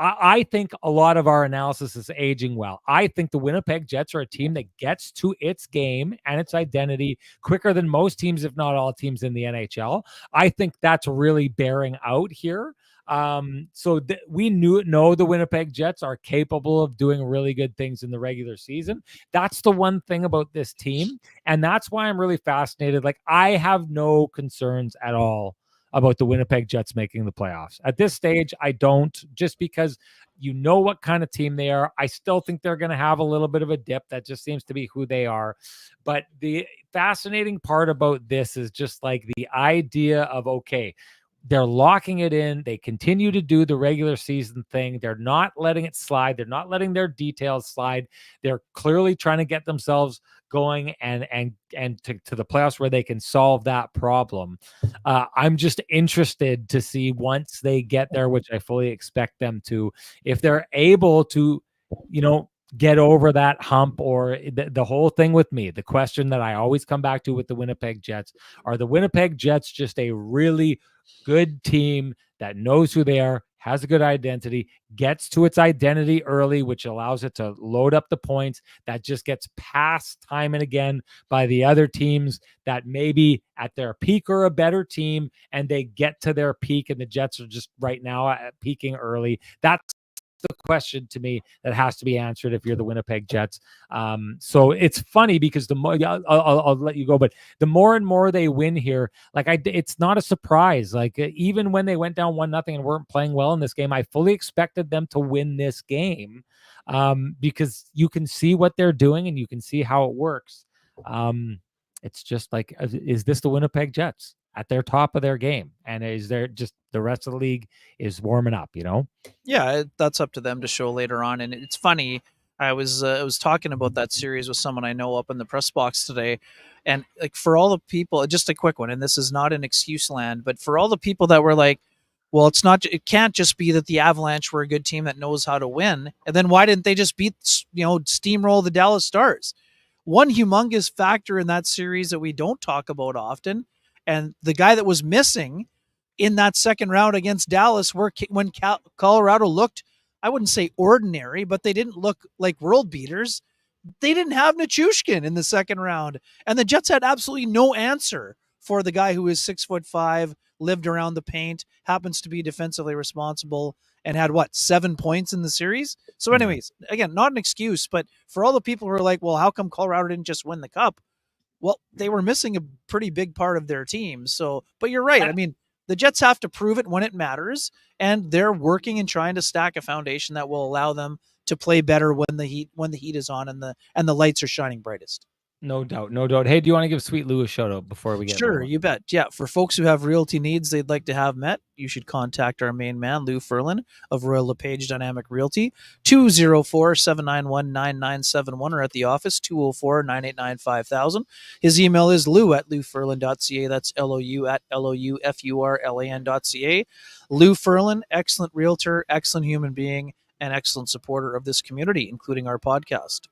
I think a lot of our analysis is aging well. I think the Winnipeg Jets are a team that gets to its game and its identity quicker than most teams, if not all teams in the NHL. I think that's really bearing out here. We know the Winnipeg Jets are capable of doing really good things in the regular season. That's the one thing about this team, and that's why I'm really fascinated. Like, I have no concerns at all about the Winnipeg Jets making the playoffs. At this stage, I don't, just because you know what kind of team they are. I still think they're going to have a little bit of a dip. That just seems to be who they are. But the fascinating part about this is just like the idea of, okay, they're locking it in. They continue to do the regular season thing. They're not letting it slide. They're not letting their details slide. They're clearly trying to get themselves going and to the playoffs where they can solve that problem. I'm just interested to see once they get there, which I fully expect them to, if they're able to, get over that hump, or the whole thing with me. The question that I always come back to with the Winnipeg Jets, are the Winnipeg Jets just a really good team that knows who they are, has a good identity, gets to its identity early, which allows it to load up the points, that just gets passed time and again by the other teams that maybe at their peak are a better team, and they get to their peak, and the Jets are just right now at peaking early? That's the question to me that has to be answered if you're the Winnipeg Jets. So it's funny because the more I'll let you go, but the more and more they win here, like it's not a surprise. Like even when they went down 1-0 and weren't playing well in this game, I fully expected them to win this game, because you can see what they're doing and you can see how it works. It's just like, is this the Winnipeg Jets at their top of their game? And is there just the rest of the league is warming up, Yeah, that's up to them to show later on. And it's funny, I was talking about that series with someone I know up in the press box today, and like for all the people, just a quick one, and this is not an excuse land, but for all the people that were like, well, it can't just be that the Avalanche were a good team that knows how to win, and then why didn't they just steamroll the Dallas Stars? One humongous factor in that series that we don't talk about often, and the guy that was missing in that second round against Dallas, when Colorado looked, I wouldn't say ordinary, but they didn't look like world beaters. They didn't have Nichushkin in the second round, and the Jets had absolutely no answer for the guy who is 6'5", lived around the paint, happens to be defensively responsible, and had 7 points in the series. So, anyways, again, not an excuse, but for all the people who are like, well, how come Colorado didn't just win the cup? Well, they were missing a pretty big part of their team. So, but you're right. I mean, the Jets have to prove it when it matters, and they're working and trying to stack a foundation that will allow them to play better when the heat is on and the lights are shining brightest. No doubt, no doubt. Hey, do you want to give Sweet Lou a shout out before we get Sure, you bet. Yeah, for folks who have realty needs they'd like to have met, you should contact our main man, Lou Ferlin of Royal LePage Dynamic Realty, 204-791-9971, or at the office, 204-989-5000. His email is lou@louferlin.ca. That's LOU@LOUFURLAN.ca. Lou Ferlin, excellent realtor, excellent human being, and excellent supporter of this community, including our podcast.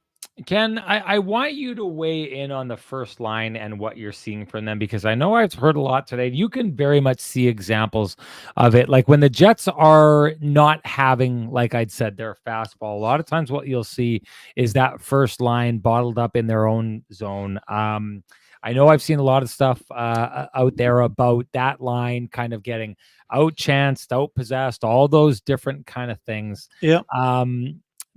Ken, I want you to weigh in on the first line and what you're seeing from them, because I know I've heard a lot today. You can very much see examples of it. Like when the Jets are not having, like I'd said, their fastball, a lot of times what you'll see is that first line bottled up in their own zone. I know I've seen a lot of stuff out there about that line kind of getting outchanced, outpossessed, all those different kind of things. Yeah.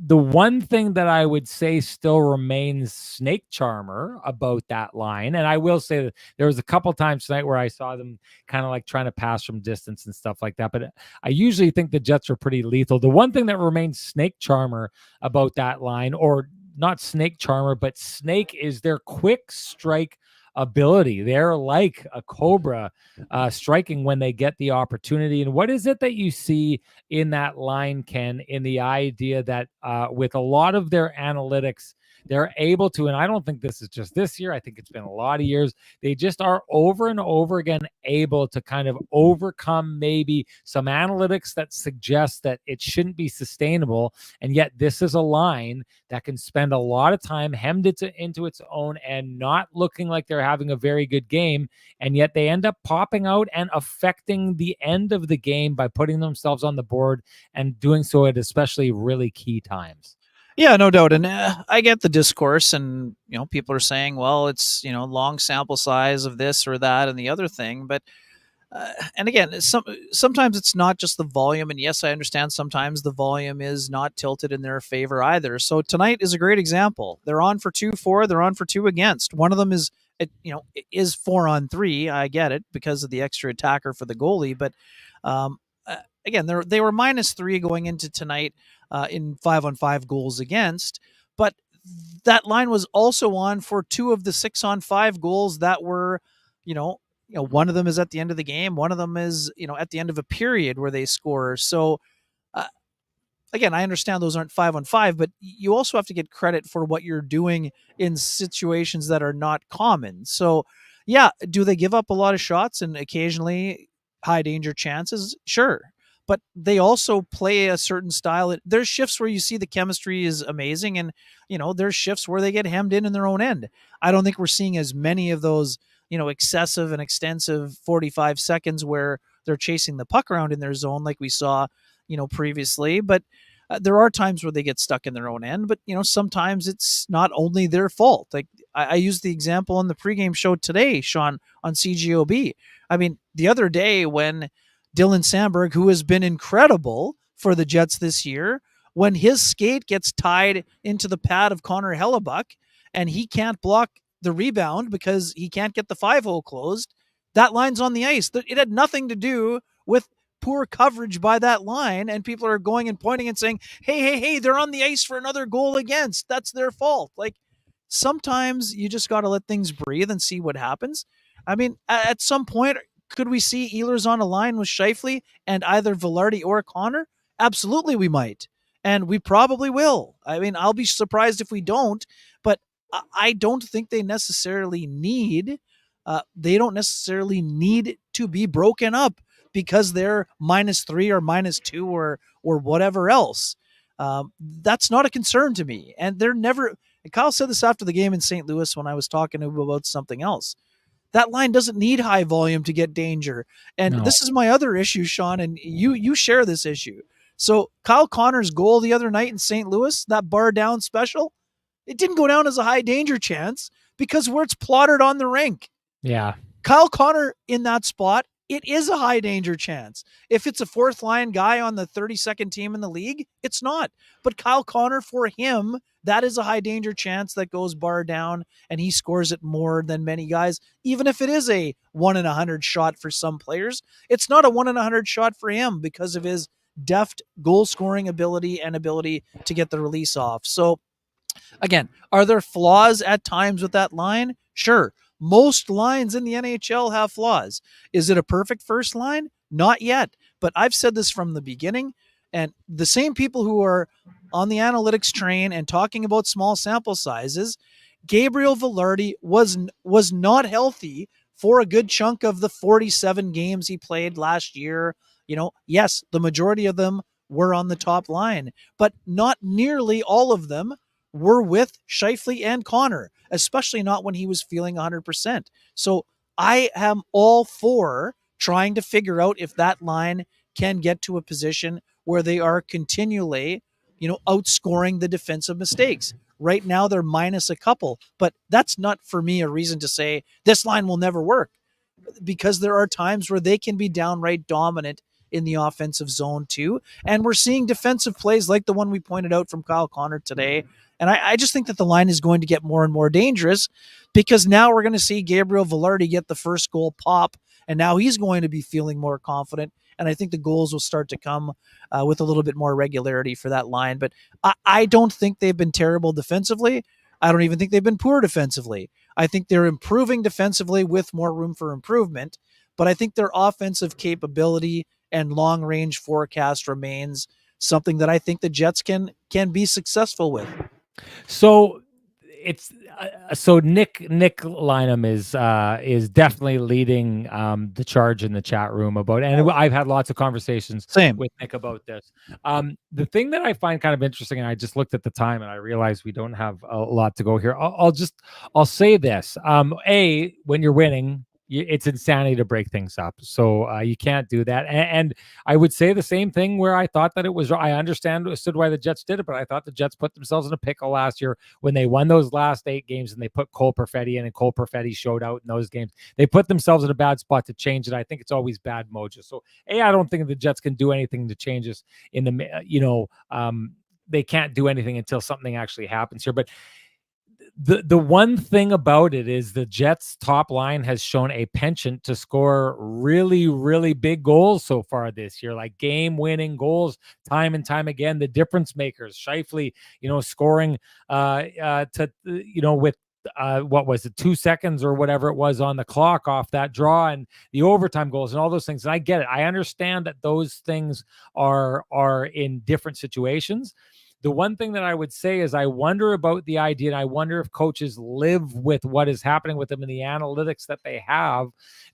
The one thing that I would say still remains snake charmer about that line, and I will say that there was a couple times tonight where I saw them kind of like trying to pass from distance and stuff like that, but I usually think the Jets are pretty lethal. The one thing that remains snake charmer about that line, or not snake charmer, but snake, is their quick strike ability. They're like a cobra, striking when they get the opportunity. And what is it that you see in that line, Ken, in the idea that with a lot of their analytics, they're able to, and I don't think this is just this year, I think it's been a lot of years, they just are over and over again able to kind of overcome maybe some analytics that suggest that it shouldn't be sustainable. And yet this is a line that can spend a lot of time hemmed into its own and not looking like they're having a very good game. And yet they end up popping out and affecting the end of the game by putting themselves on the board and doing so at especially really key times. Yeah, no doubt. And I get the discourse, and people are saying, well, it's long sample size of this or that and the other thing. But and again, sometimes it's not just the volume. And yes, I understand sometimes the volume is not tilted in their favor either. So tonight is a great example. They're on for 2-4. They're on for 2 against. One of them is 4-on-3. I get it because of the extra attacker for the goalie. But again, they were -3 going into tonight in 5-on-5 goals against. But that line was also on for 2 of the 6-on-5 goals that were, one of them is at the end of the game. One of them is, at the end of a period where they score. So, again, I understand those aren't 5-on-5, but you also have to get credit for what you're doing in situations that are not common. So, yeah, do they give up a lot of shots and occasionally high danger chances? Sure. But they also play a certain style. There's shifts where you see the chemistry is amazing, and there's shifts where they get hemmed in their own end. I don't think we're seeing as many of those excessive and extensive 45 seconds where they're chasing the puck around in their zone like we saw previously. But there are times where they get stuck in their own end. But sometimes it's not only their fault. Like I used the example on the pregame show today, Sean, on CGOB. I mean, the other day when Dylan Sandberg, who has been incredible for the Jets this year, when his skate gets tied into the pad of Connor Hellebuck and he can't block the rebound because he can't get the 5-hole closed, that line's on the ice. It had nothing to do with poor coverage by that line, and people are going and pointing and saying, hey, they're on the ice for another goal against. That's their fault. Like, sometimes you just got to let things breathe and see what happens. I mean, at some point, could we see Ehlers on a line with Scheifele and either Velarde or Connor? Absolutely, we might. And we probably will. I mean, I'll be surprised if we don't, but I don't think they necessarily need to be broken up because they're -3 or -2 or whatever else. That's not a concern to me. And they're never, and Kyle said this after the game in St. Louis when I was talking to him about something else. That line doesn't need high volume to get danger. And This is my other issue, Sean, and you share this issue. So Kyle Connor's goal the other night in St. Louis, that bar down special, it didn't go down as a high danger chance because where it's plotted on the rink. Yeah. Kyle Connor in that spot, it is a high danger chance. If it's a fourth line guy on the 32nd team in the league, it's not. But Kyle Connor, for him, that is a high danger chance that goes bar down, and he scores it more than many guys. Even if it is a 1 in 100 shot for some players, it's not a 1 in 100 shot for him because of his deft goal scoring ability and ability to get the release off. So again, are there flaws at times with that line? Sure. Most lines in the NHL have flaws. Is it a perfect first line? Not yet. But I've said this from the beginning, and the same people who are on the analytics train and talking about small sample sizes, Gabriel Velarde was not healthy for a good chunk of the 47 games he played last year. Yes, the majority of them were on the top line, but not nearly all of them were with Scheifele and Connor, especially not when he was feeling 100%. So I am all for trying to figure out if that line can get to a position where they are continually, outscoring the defensive mistakes. Right now, they're minus a couple, but that's not for me a reason to say this line will never work, because there are times where they can be downright dominant in the offensive zone too. And we're seeing defensive plays like the one we pointed out from Kyle Connor today. And I just think that the line is going to get more and more dangerous because now we're going to see Gabriel Velarde get the first goal pop, and now he's going to be feeling more confident. And I think the goals will start to come with a little bit more regularity for that line. But I don't think they've been terrible defensively. I don't even think they've been poor defensively. I think they're improving defensively with more room for improvement. But I think their offensive capability and long-range forecast remains something that I think the Jets can be successful with. So it's so Nick Lynham is definitely leading the charge in the chat room about, and I've had lots of conversations Same. with Nick about this. The thing that I find kind of interesting, and I just looked at the time and I realized we don't have a lot to go here. I'll say this. When you're winning, it's insanity to break things up. So you can't do that. And I would say the same thing where I thought that it was, I understood why the Jets did it, but I thought the Jets put themselves in a pickle last year when they won those last 8 games and they put Cole Perfetti in, and Cole Perfetti showed out in those games. They put themselves in a bad spot to change it. I think it's always bad mojo. So I don't think the Jets can do anything to change this in the, they can't do anything until something actually happens here. But the one thing about it is the Jets top line has shown a penchant to score really, really big goals so far this year, like game-winning goals time and time again. The difference makers, Scheifele, scoring with what was it, 2 seconds or whatever it was on the clock off that draw, and the overtime goals and all those things. And I get it. I understand that those things are in different situations. The one thing that I would say is I wonder about the idea, and I wonder if coaches live with what is happening with them in the analytics that they have,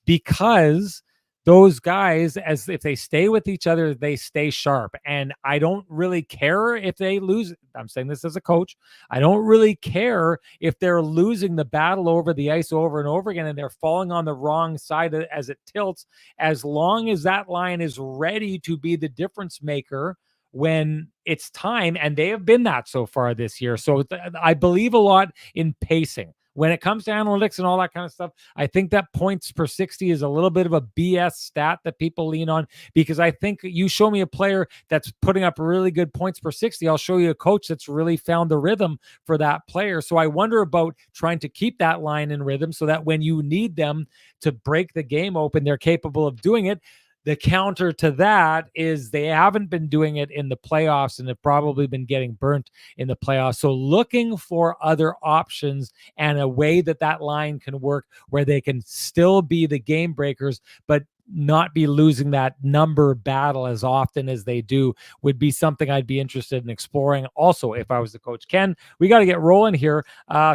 because those guys, as if they stay with each other, they stay sharp. And I don't really care if they lose. I'm saying this as a coach. I don't really care if they're losing the battle over the ice over and over again and they're falling on the wrong side as it tilts, as long as that line is ready to be the difference maker when it's time, and they have been that so far this year. So I believe a lot in pacing. When it comes to analytics and all that kind of stuff, I think that points per 60 is a little bit of a BS stat that people lean on, because I think you show me a player that's putting up really good points per 60, I'll show you a coach that's really found the rhythm for that player. So I wonder about trying to keep that line in rhythm so that when you need them to break the game open, they're capable of doing it. The counter to that is they haven't been doing it in the playoffs and have probably been getting burnt in the playoffs. So looking for other options and a way that line can work where they can still be the game breakers, but not be losing that number battle as often as they do would be something I'd be interested in exploring. Also, if I was the coach. Ken, we got to get rolling here.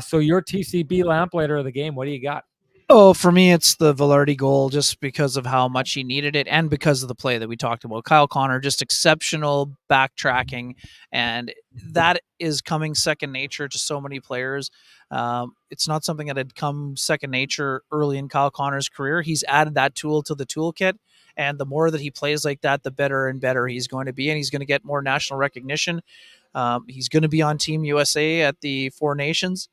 So your TCB lamplighter of the game, what do you got? Oh, for me, it's the Velarde goal, just because of how much he needed it and because of the play that we talked about. Kyle Connor, just exceptional backtracking, and that is coming second nature to so many players. It's not something that had come second nature early in Kyle Connor's career. He's added that tool to the toolkit, and the more that he plays like that, the better and better he's going to be, and he's going to get more national recognition. He's going to be on Team USA at the Four Nations.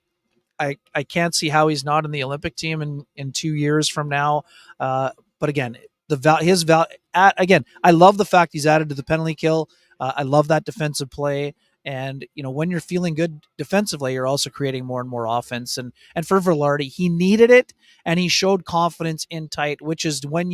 I can't see how he's not in the Olympic team in 2 years from now. But again, again, I love the fact he's added to the penalty kill. I love that defensive play. And, when you're feeling good defensively, you're also creating more and more offense. And for Velarde, he needed it, and he showed confidence in tight, which is when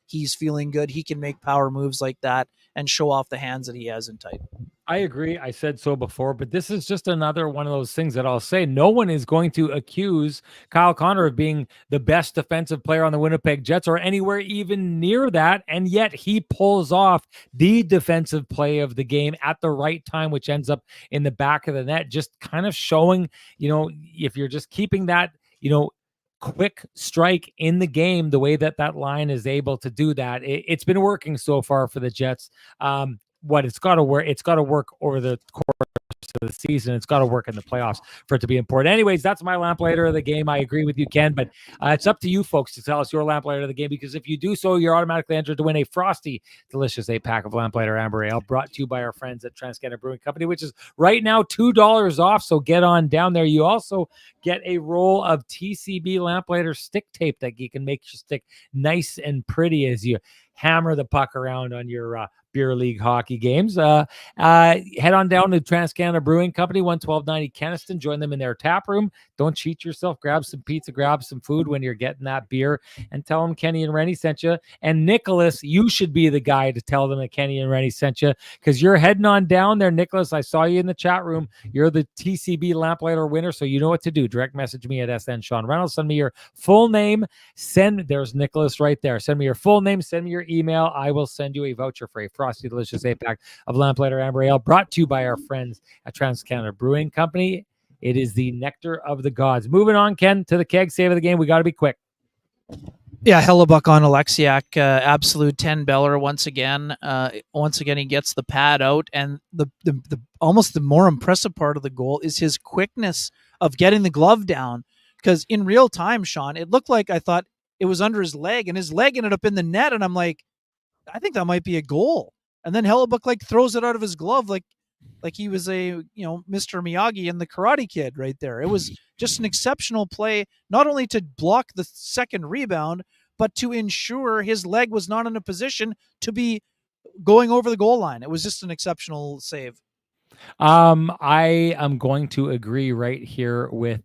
he's feeling good, he can make power moves like that and show off the hands that he has in tight. I agree. I said so before, but this is just another one of those things that I'll say. No one is going to accuse Kyle Connor of being the best defensive player on the Winnipeg Jets or anywhere even near that, and yet he pulls off the defensive play of the game at the right time, which ends up in the back of the net, just kind of showing, if you're just keeping that, quick strike in the game, the way that line is able to do that. It's been working so far for the Jets. It's got to work over the course of the season. It's got to work in the playoffs for it to be important. Anyways, that's my lamplighter of the game. I agree with you, Ken, but it's up to you folks to tell us your lamplighter of the game, because if you do so, you're automatically entered to win a frosty, delicious 8-pack of Lamplighter Amber Ale, brought to you by our friends at Transcanada Brewing Company, which is right now $2 off. So get on down there. You also get a roll of TCB Lamplighter stick tape that you can make your stick nice and pretty as you hammer the puck around on your beer league hockey games. Head on down to Transcanada Brewing Company, 11290 Kenniston. Join them in their tap room. Don't cheat yourself. Grab some pizza, grab some food when you're getting that beer, and tell them Kenny and Renny sent you. And Nicholas, you should be the guy to tell them that Kenny and Renny sent you, because you're heading on down there. Nicholas, I saw you in the chat room. You're the TCB Lamplighter winner, so you know what to do. Direct message me at SN Sean Reynolds. Send me your full name. There's Nicholas right there. Send me your full name. Send me your email. I will send you a voucher for a frosty, delicious 8-pack of Lamplighter Amber Ale, brought to you by our friends at Transcanada Brewing Company. It is the nectar of the gods. Moving on, Ken, to the keg save of the game. We got to be quick. Yeah, Hellebuck on Alexiak, absolute 10-beller once again. Once again, he gets the pad out, and the almost the more impressive part of the goal is his quickness of getting the glove down. Because in real time, Sean, it looked like I thought it was under his leg, and his leg ended up in the net, and I'm like, I think that might be a goal. And then Hellebuck like throws it out of his glove like he was a Mr. Miyagi in the Karate Kid right there. It was just an exceptional play, not only to block the second rebound, but to ensure his leg was not in a position to be going over the goal line. It was just an exceptional save. I am going to agree right here with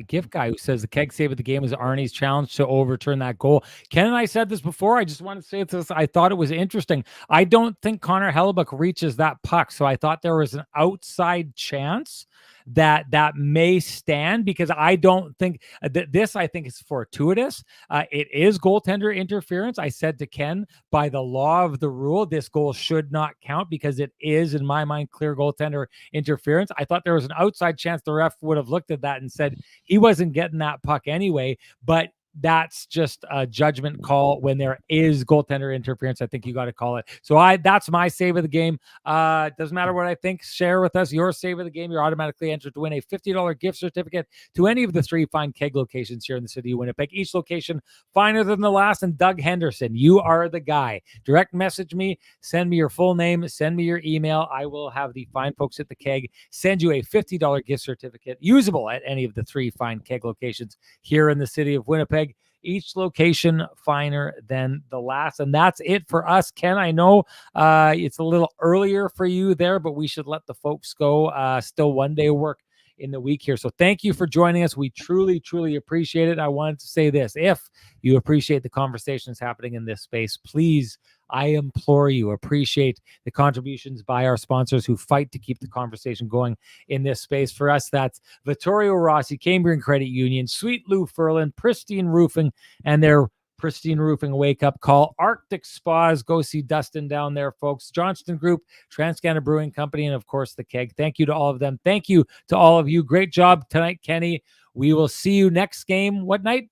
Gift Guy, who says the keg save of the game is Arnie's challenge to overturn that goal. Ken and I said this before. I just want to say this. I thought it was interesting. I don't think Connor Hellebuck reaches that puck, so I thought there was an outside chance that may stand, because I don't think this, I think, is fortuitous. It is goaltender interference. I said to Ken, by the law of the rule, this goal should not count because it is, in my mind, clear goaltender interference. I thought there was an outside chance the ref would have looked at that and said he wasn't getting that puck anyway, but that's just a judgment call. When there is goaltender interference, I think you got to call it. So that's my save of the game. Doesn't matter what I think. Share with us your save of the game. You're automatically entered to win a $50 gift certificate to any of the 3 fine keg locations here in the city of Winnipeg. Each location finer than the last. And Doug Henderson, you are the guy. Direct message me. Send me your full name. Send me your email. I will have the fine folks at the keg send you a $50 gift certificate usable at any of the 3 fine keg locations here in the city of Winnipeg. Each location finer than the last. And that's it for us. Ken, I know it's a little earlier for you there, but we should let the folks go. Still one day of work in the week here. So thank you for joining us. We truly, truly appreciate it. I wanted to say this. If you appreciate the conversations happening in this space, please, I implore you, appreciate the contributions by our sponsors who fight to keep the conversation going in this space. For us, that's Vittorio Rossi, Cambrian Credit Union, Sweet Lou Furlan, Pristine Roofing, and their Pristine Roofing wake up call. Arctic Spas, go see Dustin down there, folks. Johnston Group, Transcanada Brewing Company, and of course the keg. Thank you to all of them. Thank you to all of you. Great job tonight, Kenny. We will see you next game. What night?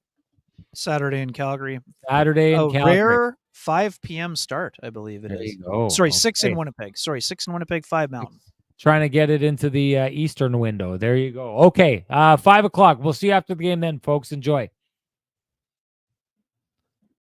Saturday in Calgary. Saturday in Calgary. Rare 5 p.m. start, I believe it there is. You go. Sorry, 6 in Winnipeg. 6 in Winnipeg, 5 Mountain. Trying to get it into the Eastern window. There you go. Okay, 5 o'clock. We'll see you after the game then, folks. Enjoy.